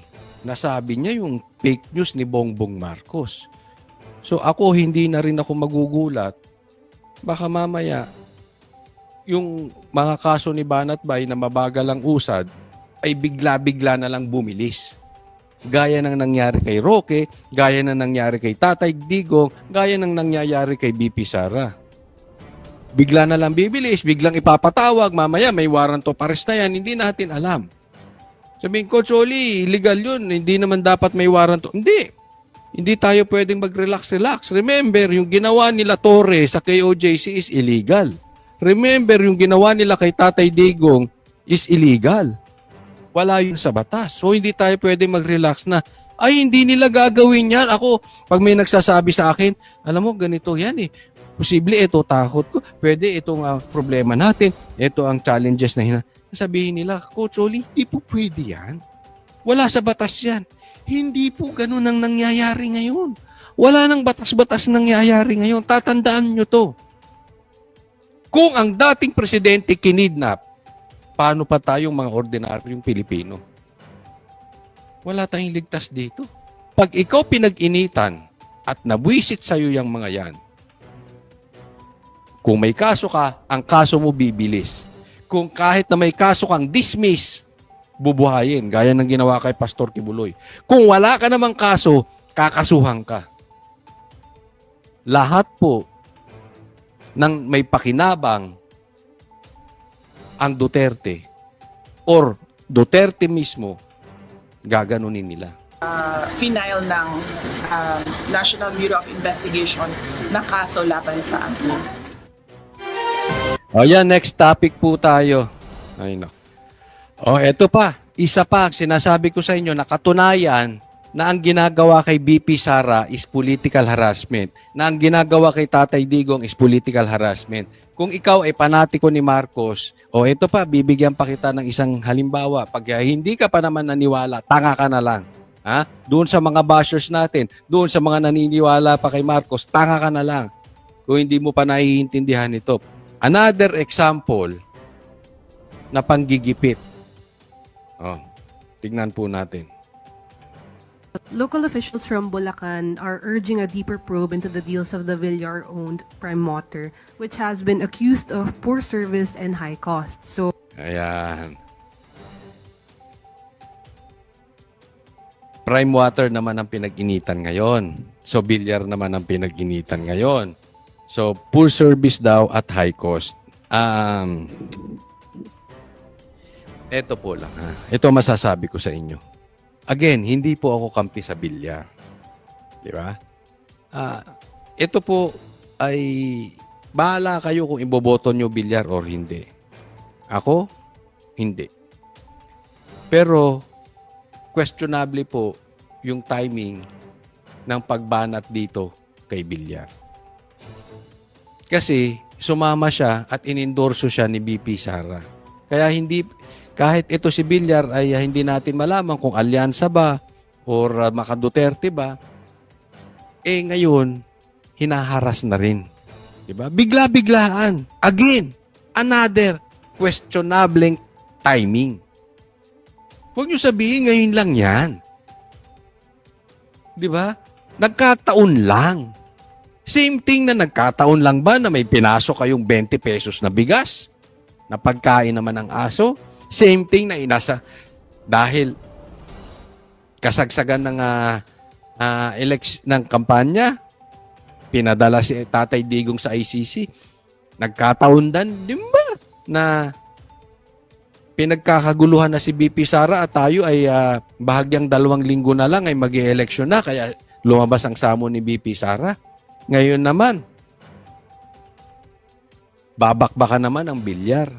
nasabi niya yung fake news ni Bongbong Marcos. So ako hindi na rin ako magugulat. Baka mamaya yung mga kaso ni Banat Bay na mabagal ang usad ay bigla-bigla na lang bumilis. Gaya ng nangyari kay Roque, gaya ng nangyari kay Tatay Digong, gaya ng nangyayari kay BP Sara. Bigla na lang bibilis, biglang ipapatawag, mamaya may warrant of arrest na yan, hindi natin alam. Sabihin ko, Choli, illegal yun, hindi naman dapat may warrant. Hindi tayo pwedeng mag-relax. Remember, yung ginawa nila Torre sa KOJC is illegal. Remember, yung ginawa nila kay Tatay Digong is illegal. Wala yun sa batas. So, hindi tayo pwedeng mag-relax na, ay, hindi nila gagawin yan. Ako, pag may nagsasabi sa akin, alam mo, ganito yan Posible, ito takot ko. Pwede, itong problema natin. Ito ang challenges na sabihin nila, Coach Oli, hindi po pwede yan. Wala sa batas yan. Hindi po ganun ang nangyayari ngayon. Wala nang batas-batas nangyayari ngayon. Tatandaan nyo to. Kung ang dating presidente kinidnap, paano pa tayong mga ordinaryong Pilipino? Wala tayong ligtas dito. Pag ikaw pinag-initan at nabwisit sa'yo yung mga yan, kung may kaso ka, ang kaso mo bibilis. Kung kahit na may kaso kang dismiss, bubuhayin, gaya ng ginawa kay Pastor Kibuloy. Kung wala ka namang kaso, kakasuhan ka. Lahat po ng may pakinabang ang Duterte or Duterte mismo, gaganunin nila. Final ng National Bureau of Investigation na kaso laban sa akin. O yan, next topic po tayo. Ay no. O eto pa, isa pa, sinasabi ko sa inyo na katunayan na ang ginagawa kay BP Sara is political harassment. Na ang ginagawa kay Tatay Digong is political harassment. Kung ikaw ay panatiko ni Marcos, o eto pa, bibigyan pa kita ng isang halimbawa. Pag hindi ka pa naman naniwala, tanga ka na lang. Ha? Doon sa mga bashers natin, doon sa mga naniniwala pa kay Marcos, tanga ka na lang. Kung hindi mo pa naiintindihan ito. Another example na panggigipit. Tignan po natin. Local officials from Bulacan are urging a deeper probe into the deals of the Villar-owned Prime Water, which has been accused of poor service and high costs. So, Ayan. Prime Water naman ang pinag-initan ngayon. So, Villar naman ang pinag-initan ngayon. So, poor service daw at high cost. Ito po lang. Ito masasabi ko sa inyo. Again, hindi po ako kampi sa Villar. Di ba? Ito po ay bahala kayo kung iboboto nyo Villar or hindi. Ako, hindi. Pero, questionable po yung timing ng pagbanat dito kay Villar. Kasi, sumama siya at inendorso siya ni BP Sara. Kaya hindi, kahit ito si Villar ay hindi natin malaman kung alyansa ba or Maka Duterte ba, ngayon, hinaharas na rin. Diba? Bigla-biglaan. Again, another questionable timing. Huwag nyo sabihin ngayon lang yan. Di ba? Nagkataon lang. Same thing na nagkataon lang ba na may pinasok kayong 20 pesos na bigas na pagkain naman ng aso? Same thing na inasa dahil kasagsagan ng ng kampanya, pinadala si Tatay Digong sa ICC. Nagkataon din ba na pinagkakaguluhan na si BP Sara at tayo ay bahagyang 2 linggo na lang ay mag-e-eleksyon na kaya lumabas ang samo ni BP Sara. Ngayon naman, babakbakan naman ang Villar.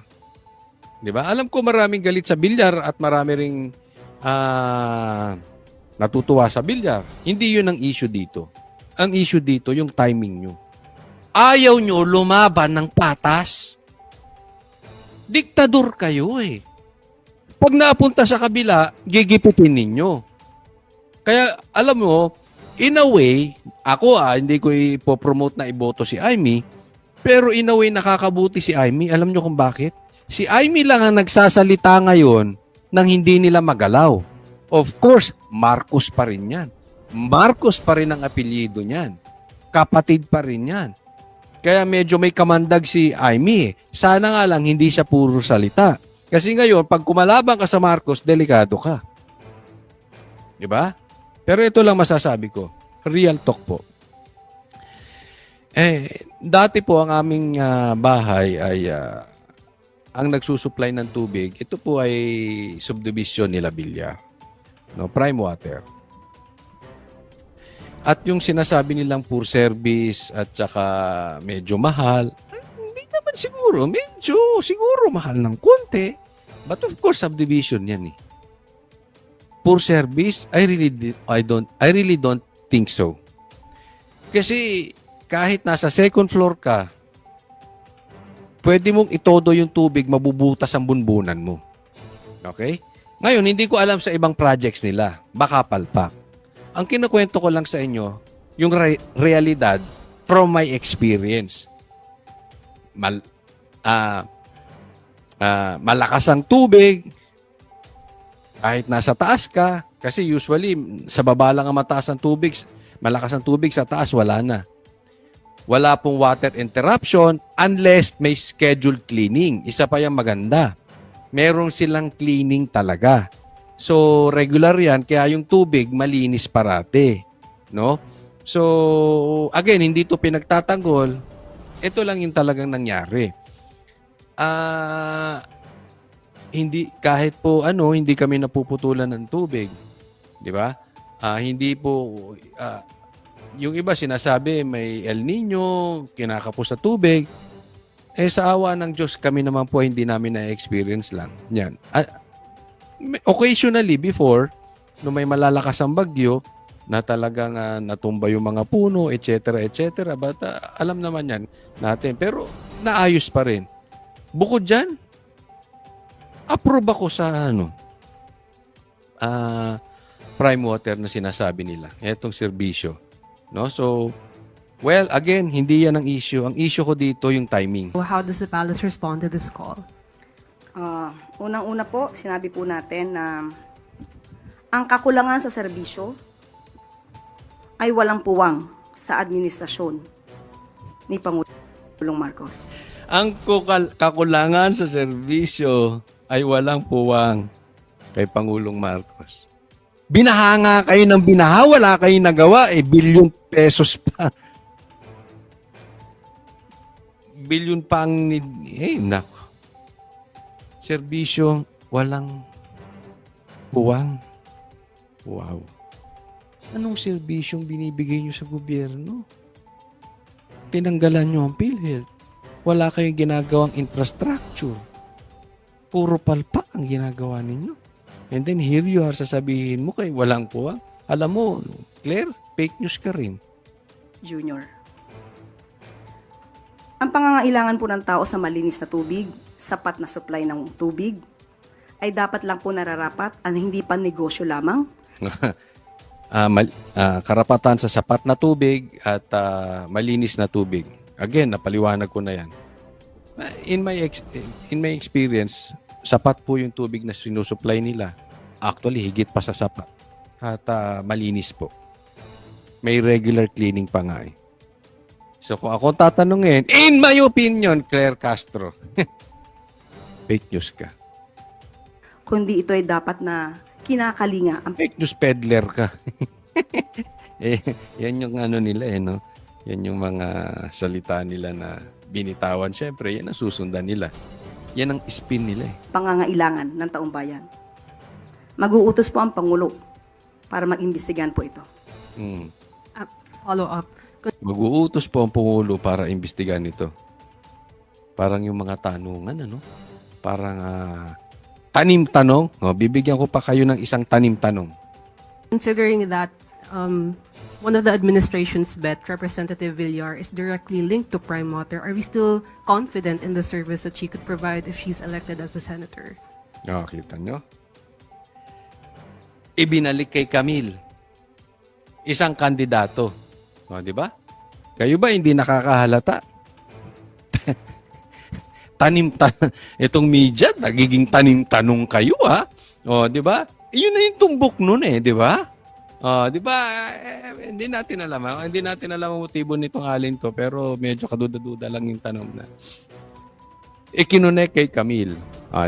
Di ba? Alam ko maraming galit sa Villar at marami ring natutuwa sa Villar. Hindi yun ang issue dito. Ang issue dito, yung timing nyo. Ayaw nyo lumaban ng patas. Diktador kayo eh. Pag napunta sa kabila, gigipitin ninyo. Kaya, alam mo, in a way, ako hindi ko ipopromote na iboto si Amy, pero in a way, nakakabuti si Amy. Alam nyo kung bakit? Si Amy lang ang nagsasalita ngayon nang hindi nila magalaw. Of course, Marcos pa rin yan. Marcos pa rin ang apelyido niyan. Kapatid pa rin yan. Kaya medyo may kamandag si Amy. Sana nga lang hindi siya puro salita. Kasi ngayon, pag kumalaban ka sa Marcos, delikado ka. Diba? Pero ito lang masasabi ko. Real talk po. Dati po ang aming bahay ay ang nagsusupply ng tubig. Ito po ay subdivision nila Villar. No, Prime Water. At yung sinasabi nilang poor service at saka medyo mahal, hindi naman siguro. Medyo siguro mahal ng konti. But of course, subdivision yan eh. Poor service, I really don't think so. Kasi kahit nasa second floor ka, pwede mong itodo yung tubig, mabubutas ang bunbunan mo. Okay? Ngayon, hindi ko alam sa ibang projects nila. Baka palpak. Ang kinukwento ko lang sa inyo, yung realidad from my experience. Malakas ang tubig, kahit nasa taas ka, kasi usually, sa baba lang ang mataas ang tubig, malakas ang tubig, sa taas, wala na. Wala pong water interruption unless may scheduled cleaning. Isa pa yung maganda. Merong silang cleaning talaga. So, regular yan, kaya yung tubig malinis parate. No? So, again, hindi to pinagtatanggol. Ito lang yung talagang nangyari. Hindi, kahit po hindi kami napuputulan ng tubig. Di ba? Hindi po, yung iba sinasabi may El Nino, kinakapos sa tubig. Sa awa ng Diyos, kami naman po hindi namin na-experience lang. Yan. Occasionally, before, nung may malalakas ang bagyo, na talagang natumba yung mga puno, etc., etc. But alam naman yan natin. Pero naayos pa rin. Bukod dyan, approve ako sa Prime Water na sinasabi nila. Etong serbisyo. No? So, well, again, hindi yan ang issue. Ang issue ko dito yung timing. how does the palace respond to this call? Unang-una po, sinabi po natin na ang kakulangan sa serbisyo ay walang puwang sa administrasyon ni Pangulong Marcos. Ang kakulangan sa serbisyo ay walang puwang kay Pangulong Marcos. Binahanga kayo ng binaha, wala kayong nagawa, bilyon pesos pa. Bilyon pang, nako. Serbisyo, walang puwang. Wow. Anong serbisyong binibigay nyo sa gobyerno? Tinanggalan nyo ang PhilHealth. Wala kayong ginagawang infrastructure. Puro palpak ang ginagawa ninyo. And then here you are, sasabihin mo kay walang puwang. Alam mo, Claire, fake news ka rin. Junior. Ang pangangailangan po ng tao sa malinis na tubig, sapat na supply ng tubig, ay dapat lang po nararapat at hindi pa negosyo lamang. Karapatan sa sapat na tubig at malinis na tubig. Again, napaliwanag ko na yan. In my experience, sapat po yung tubig na sinusupply nila. Actually, higit pa sa sapat. At malinis po. May regular cleaning pa nga eh. So kung ako tatanungin, in my opinion, Claire Castro, fake news ka. Kundi ito ay dapat na kinakalinga ang Fake news peddler ka. Yan yung ano nila no? Yan yung mga salita nila na binitawan. Siyempre, yan ang susundan nila. Yan ang spin nila eh. pangangailangan ng taong bayan. Mag-uutos po ang Pangulo para mag-imbestigahan po ito. Follow up. Mag-uutos po ang Pangulo para imbestigahan ito. Parang yung mga tanungan, ano? Parang tanim-tanong. Bibigyan ko pa kayo ng isang tanim-tanong. Considering that one of the administration's bet, Representative Villar, is directly linked to Prime Water, are we still confident in the service that she could provide if she's elected as a senator? Kita nyo? Ibinalik kay Camille. Isang kandidato. Di ba? Kayo ba hindi nakakahalata? Itong media, nagiging tanim-tanong kayo, ha? Di ba? Yun na yung tumbok nun di ba? Di ba? Hindi natin alam. Hindi natin alam ang motibo nitong alin to, pero medyo kaduda-duda lang yung tanong na. Kinunek kay Camille.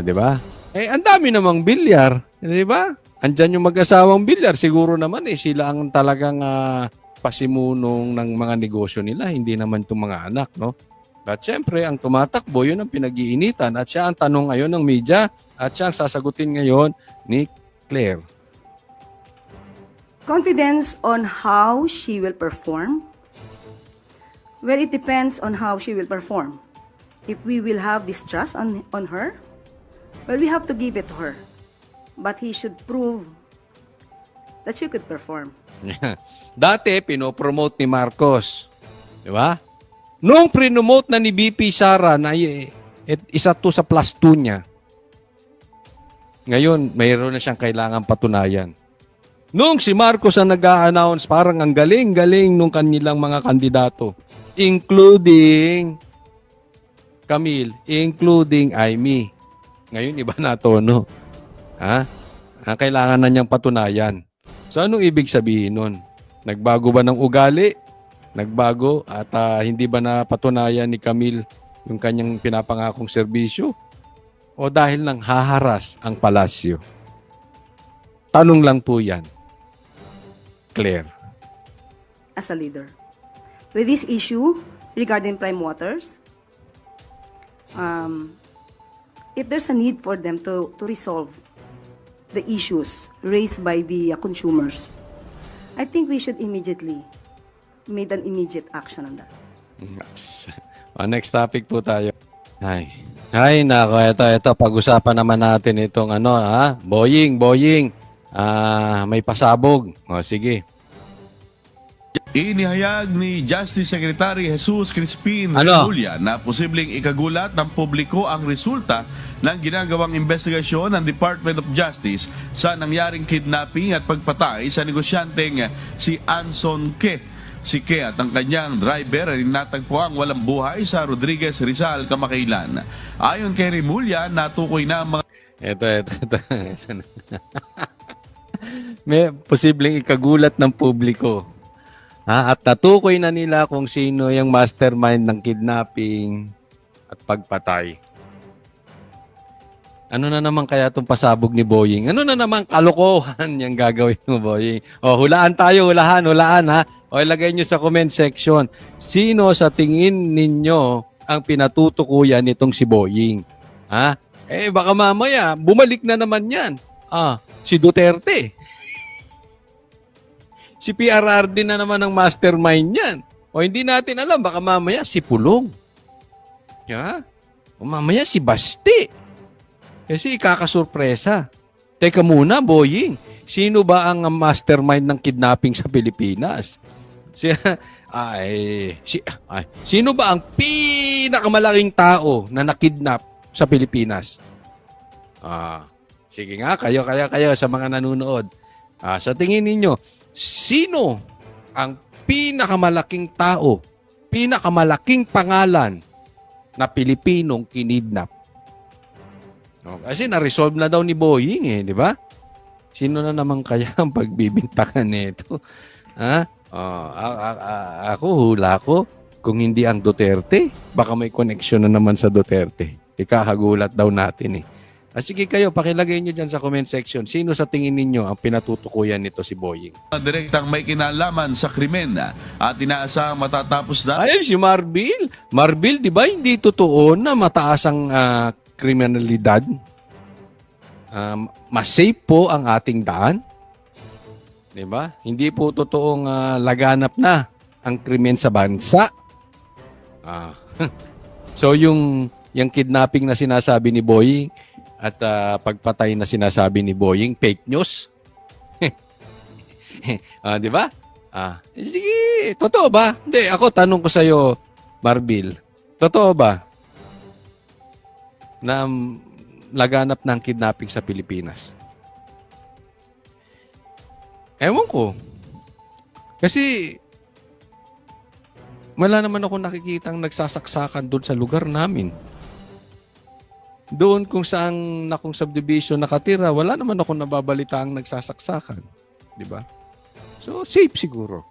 Di ba? Ang dami namang bilyar. Di ba? Andyan yung mag-asawang bilyar. Siguro naman sila ang talagang pasimunong ng mga negosyo nila. Hindi naman itong mga anak, no? At syempre, ang tumatakbo, yun ang pinag-iinitan. At siya ang tanong ngayon ng media. At siya ang sasagutin ngayon ni Claire. Confidence on how she will perform? Well, it depends on how she will perform. If we will have distrust on her, well, we have to give it to her. But he should prove that she could perform. Dati, pinopromote ni Marcos. Di ba? Noong prinomote na ni BP Sara na isa to sa plus 2 niya, ngayon, mayroon na siyang kailangan patunayan. Noong si Marcos ang nag-a-announce, parang ang galing-galing nung kanilang mga kandidato, including Camille, including Amy. Ngayon, iba na tono. Ang kailangan na niyang patunayan. So, anong ibig sabihin nun? Nagbago ba ng ugali? Nagbago at hindi ba napatunayan ni Camille yung kanyang pinapangakong serbisyo? O dahil nang haharas ang palasyo? Tanong lang po yan. Claire. As a leader. With this issue regarding Prime Waters, if there's a need for them to resolve the issues raised by the consumers, I think we should immediately make an immediate action on that. Yes. Next topic po tayo. Ay, nako, ito, pag-usapan naman natin itong Boying. May pasabog. Sige. Inihayag ni Justice Secretary Jesus Crispin Remulla na posibleng ikagulat ng publiko ang resulta ng ginagawang investigasyon ng Department of Justice sa nangyaring kidnapping at pagpatay sa negosyanteng si Anson Ke. Si Ke at ang kanyang driver ay natagpuang walang buhay sa Rodriguez Rizal, kamakailan. Ayon kay Remulla, natukoy na ang mga... Ito. May posibleng ikagulat ng publiko At natukoy na nila kung sino yung mastermind ng kidnapping at pagpatay. Ano na naman kaya itong pasabog ni Boying? Ano na naman kalokohan yung gagawin mo, Boying? O, hulaan tayo, hulaan ha. O, ilagay nyo sa comment section. Sino sa tingin ninyo ang pinatutukuyan nitong si Boying? Ha? Baka mamaya, bumalik na naman yan. Si Duterte. Si PRRD na naman ang mastermind yan. O, hindi natin alam, baka mamaya si Pulong. O mamaya si Basti. Kasi ikakasurpresa. Teka muna, Boying. Sino ba ang mastermind ng kidnapping sa Pilipinas? Sino ba ang pinakamalaking tao na nakidnap sa Pilipinas? Sige nga, kayo sa mga nanonood. Sa tingin ninyo, sino ang pinakamalaking tao, pinakamalaking pangalan na Pilipinong kinidnap? Kasi na-resolve na daw ni Boying di ba? Sino na naman kaya ang pagbibintangan nito? Ako, hula ko, kung hindi ang Duterte, baka may connection na naman sa Duterte. Ikakagulat daw natin sige kayo, pakilagay nyo dyan sa comment section. Sino sa tingin ninyo ang pinatutukuyan nito si Boying? Direktang may kinalaman sa krimen at inaasahang matatapos na. Ayun, si Marbil. Marbil, di ba hindi totoo na mataas ang kriminalidad? Mas safe po ang ating daan. Di ba? Hindi po totoong laganap na ang krimen sa bansa. So yung kidnapping na sinasabi ni Boying at pagpatay na sinasabi ni Boying, fake news. Di ba? Sige, totoo ba? Hindi, ako tanong ko sa iyo, Marbil. Totoo ba na laganap ng kidnapping sa Pilipinas? Ewan ko. Kasi wala naman ako nakikitang nagsasaksakan doon sa lugar namin. Doon kung saan akong subdivision nakatira, wala naman ako nababalitaang nagsasaksakan. Di ba? So, safe siguro.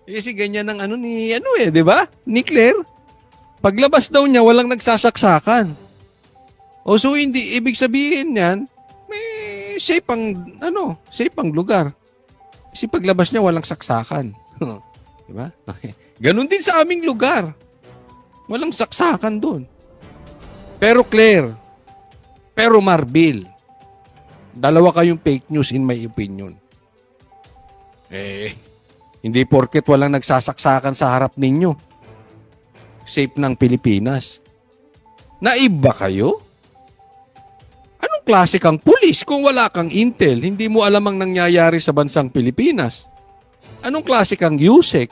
Kasi ganyan ang di ba? Ni Claire. Paglabas daw niya, walang nagsasaksakan. So hindi ibig sabihin niyan, may safe ang lugar. Kasi paglabas niya walang saksakan. 'Di ba? Okay. Ganun din sa aming lugar. Walang saksakan doon. Pero Claire, pero Marbil, dalawa kayong fake news in my opinion. Hindi porket walang nagsasaksakan sa harap ninyo, safe ng Pilipinas. Naiba kayo? Anong klase kang pulis kung wala kang intel? Hindi mo alam ang nangyayari sa bansang Pilipinas. Anong klase kang USEC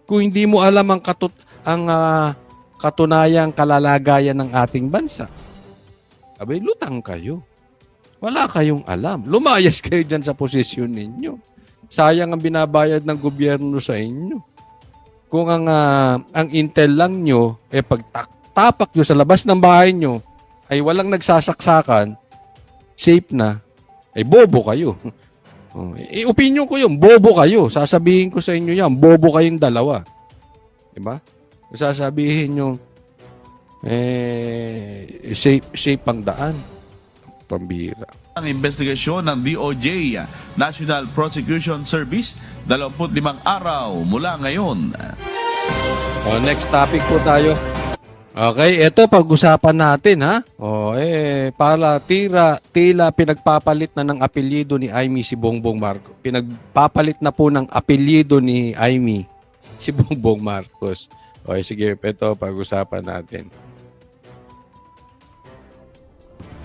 kung hindi mo alam ang katunayang kalalagayan ng ating bansa? Abay, lutang kayo. Wala kayong alam. Lumayas kayo dyan sa posisyon ninyo. Sayang ang binabayad ng gobyerno sa inyo. Kung ang intel lang nyo, pagtapak nyo sa labas ng bahay nyo, ay walang nagsasaksakan, safe na, bobo kayo. Opinion ko yun, bobo kayo. Sasabihin ko sa inyo yan, bobo kayong dalawa. Diba? Sasabihin nyo, safe ang daan. Pambira. Ang investigasyon ng DOJ, National Prosecution Service, 25 araw mula ngayon. Next topic po tayo. Okay, ito pag-usapan natin para tila pinagpapalit na ng apelyido ni Amy si Bongbong Marcos. Pinagpapalit na po ng apelyido ni Amy si Bongbong Marcos. Okay, sige, ito pag-usapan natin.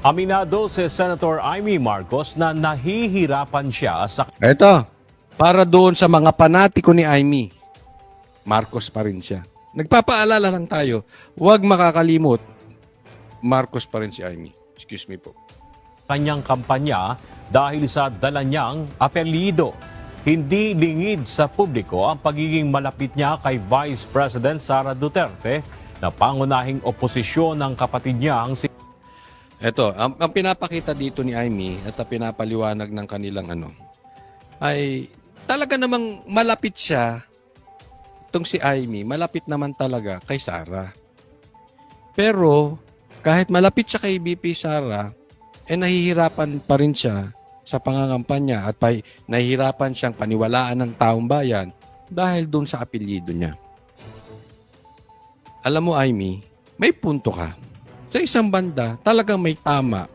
Aminado si Senator Amy Marcos na nahihirapan siya sa... Ito, para doon sa mga panatiko ni Amy, Marcos pa rin siya. Nagpapaalala lang tayo, huwag makakalimot, Marcos pa rin si Amy. Excuse me po. Kanyang kampanya dahil sa dala niyang apelyido. Hindi lingid sa publiko ang pagiging malapit niya kay Vice President Sara Duterte na pangunahing oposisyon ng kapatid niya ang Ito, ang pinapakita dito ni Amy at ang pinapaliwanag ng kanilang ay talaga namang malapit siya, itong si Amy, malapit naman talaga kay Sara. Pero, kahit malapit siya kay BP Sara, nahihirapan pa rin siya sa pangangampanya at nahihirapan siyang paniwalaan ng taong bayan dahil doon sa apelyido niya. Alam mo, Amy, may punto ka. Sa isang banda, talagang may tama.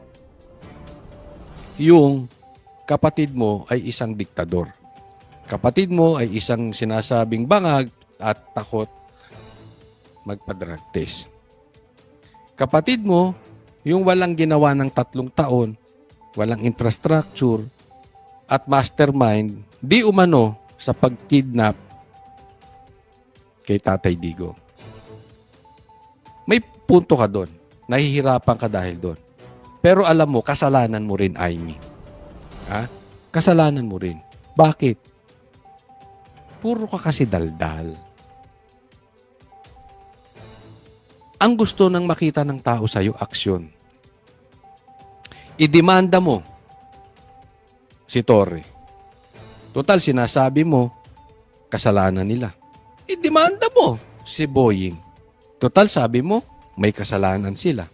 Yung kapatid mo ay isang diktador. Kapatid mo ay isang sinasabing bangag at takot magpa-drug test. Kapatid mo, yung walang ginawa ng 3 taon, walang infrastructure, at mastermind, di umano sa pagkidnap kay Tatay Digong. May punto ka doon. Nahihirapan ka dahil doon. Pero alam mo, kasalanan mo rin, Amy. Ha? Kasalanan mo rin. Bakit? Puro ka kasi daldal. Ang gusto nang makita ng tao sa'yo, aksyon. Idemanda mo si Torre. Total, sinasabi mo, kasalanan nila. Idemanda mo si Boying. Total, sabi mo, may kasalanan sila.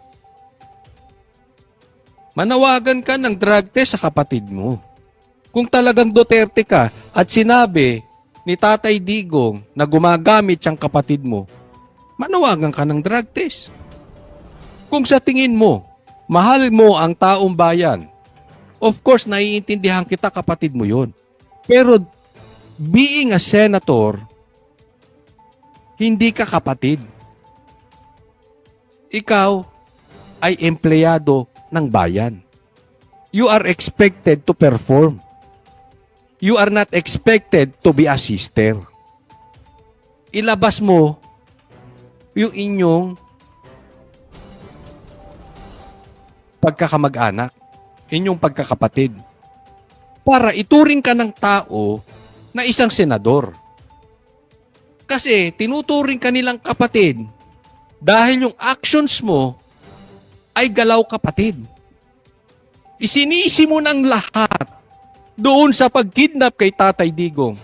Manawagan ka ng drug test sa kapatid mo. Kung talagang Duterte ka at sinabi ni Tatay Digong na gumagamit siyang kapatid mo, manawagan ka ng drug test. Kung sa tingin mo, mahal mo ang taong bayan, of course, naiintindihan kita, kapatid mo yun. Pero being a senator, hindi ka kapatid. Ikaw ay empleyado ng bayan. You are expected to perform. You are not expected to be a sister. Ilabas mo yung inyong pagkakamag-anak, inyong pagkakapatid, para ituring ka ng tao na isang senador. Kasi tinuturing ka nilang kapatid dahil yung actions mo ay galaw kapatid. Isinisi mo ng lahat doon sa pagkidnap kay Tatay Digong,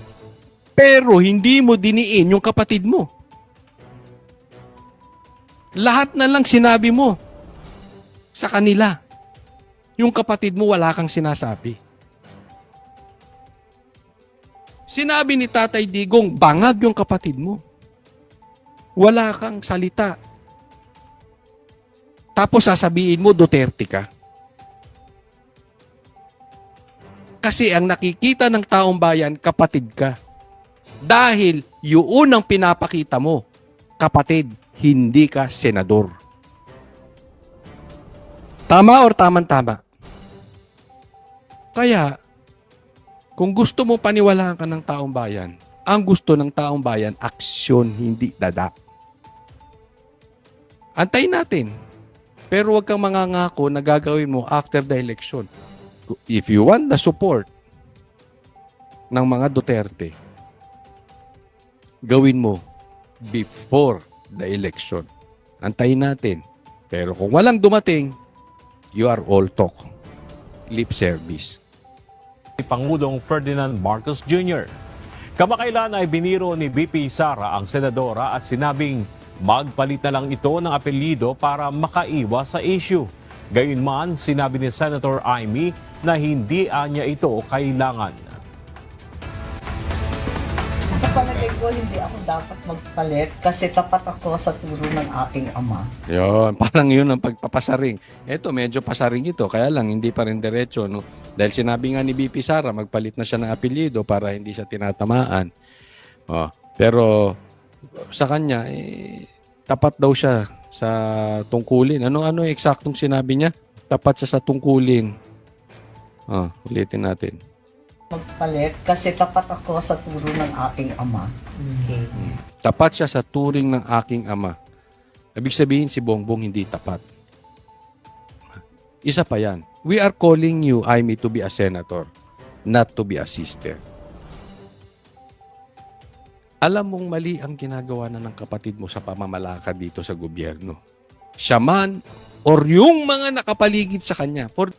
pero hindi mo diniin yung kapatid mo. Lahat na lang sinabi mo sa kanila. Yung kapatid mo, wala kang sinasabi. Sinabi ni Tatay Digong, bangag yung kapatid mo. Wala kang salita. Tapos sasabihin mo, Duterte ka. Kasi ang nakikita ng taong bayan, kapatid ka. Dahil yun ang pinapakita mo, kapatid, hindi ka senador. Tama or tama-tama? Kaya, kung gusto mo paniwalaan ka ng taong bayan, ang gusto ng taong bayan, aksyon, hindi dada. Antayin natin. Pero huwag kang mangangako na gagawin mo after the election. If you want the support ng mga Duterte, gawin mo before the election. Antayin natin. Pero kung walang dumating, you are all talk. Lip service. Pangulong Ferdinand Marcos Jr. Kamakailan ay biniro ni BP Sara ang senadora at sinabing magpalit na lang ito ng apelyido para makaiwas sa issue. Gayunman, sinabi ni Senator Amy na hindi anya ito kailangan. Sa palagay ko, hindi ako dapat magpalit kasi tapat ako sa turo ng aking ama. Yun, parang yun ang pagpapasaring. Ito, medyo pasaring ito, kaya lang hindi pa rin diretso. No? Dahil sinabi nga ni BP Sara, magpalit na siya ng apelyido para hindi siya tinatamaan. Oh, pero sa kanya, tapat daw siya sa tungkulin. Ano eksaktong sinabi niya? Tapat siya sa tungkulin. Oh, ulitin natin. Magpalit kasi tapat ako sa turo ng aking ama. Okay. Tapat siya sa turing ng aking ama. Ibig sabihin si Bongbong hindi tapat. Isa pa yan. We are calling you, Amy, to be a senator, not to be a sister. Alam mong mali ang ginagawa na ng kapatid mo sa pamamalakad dito sa gobyerno. Siya man or yung mga nakapaligid sa kanya. For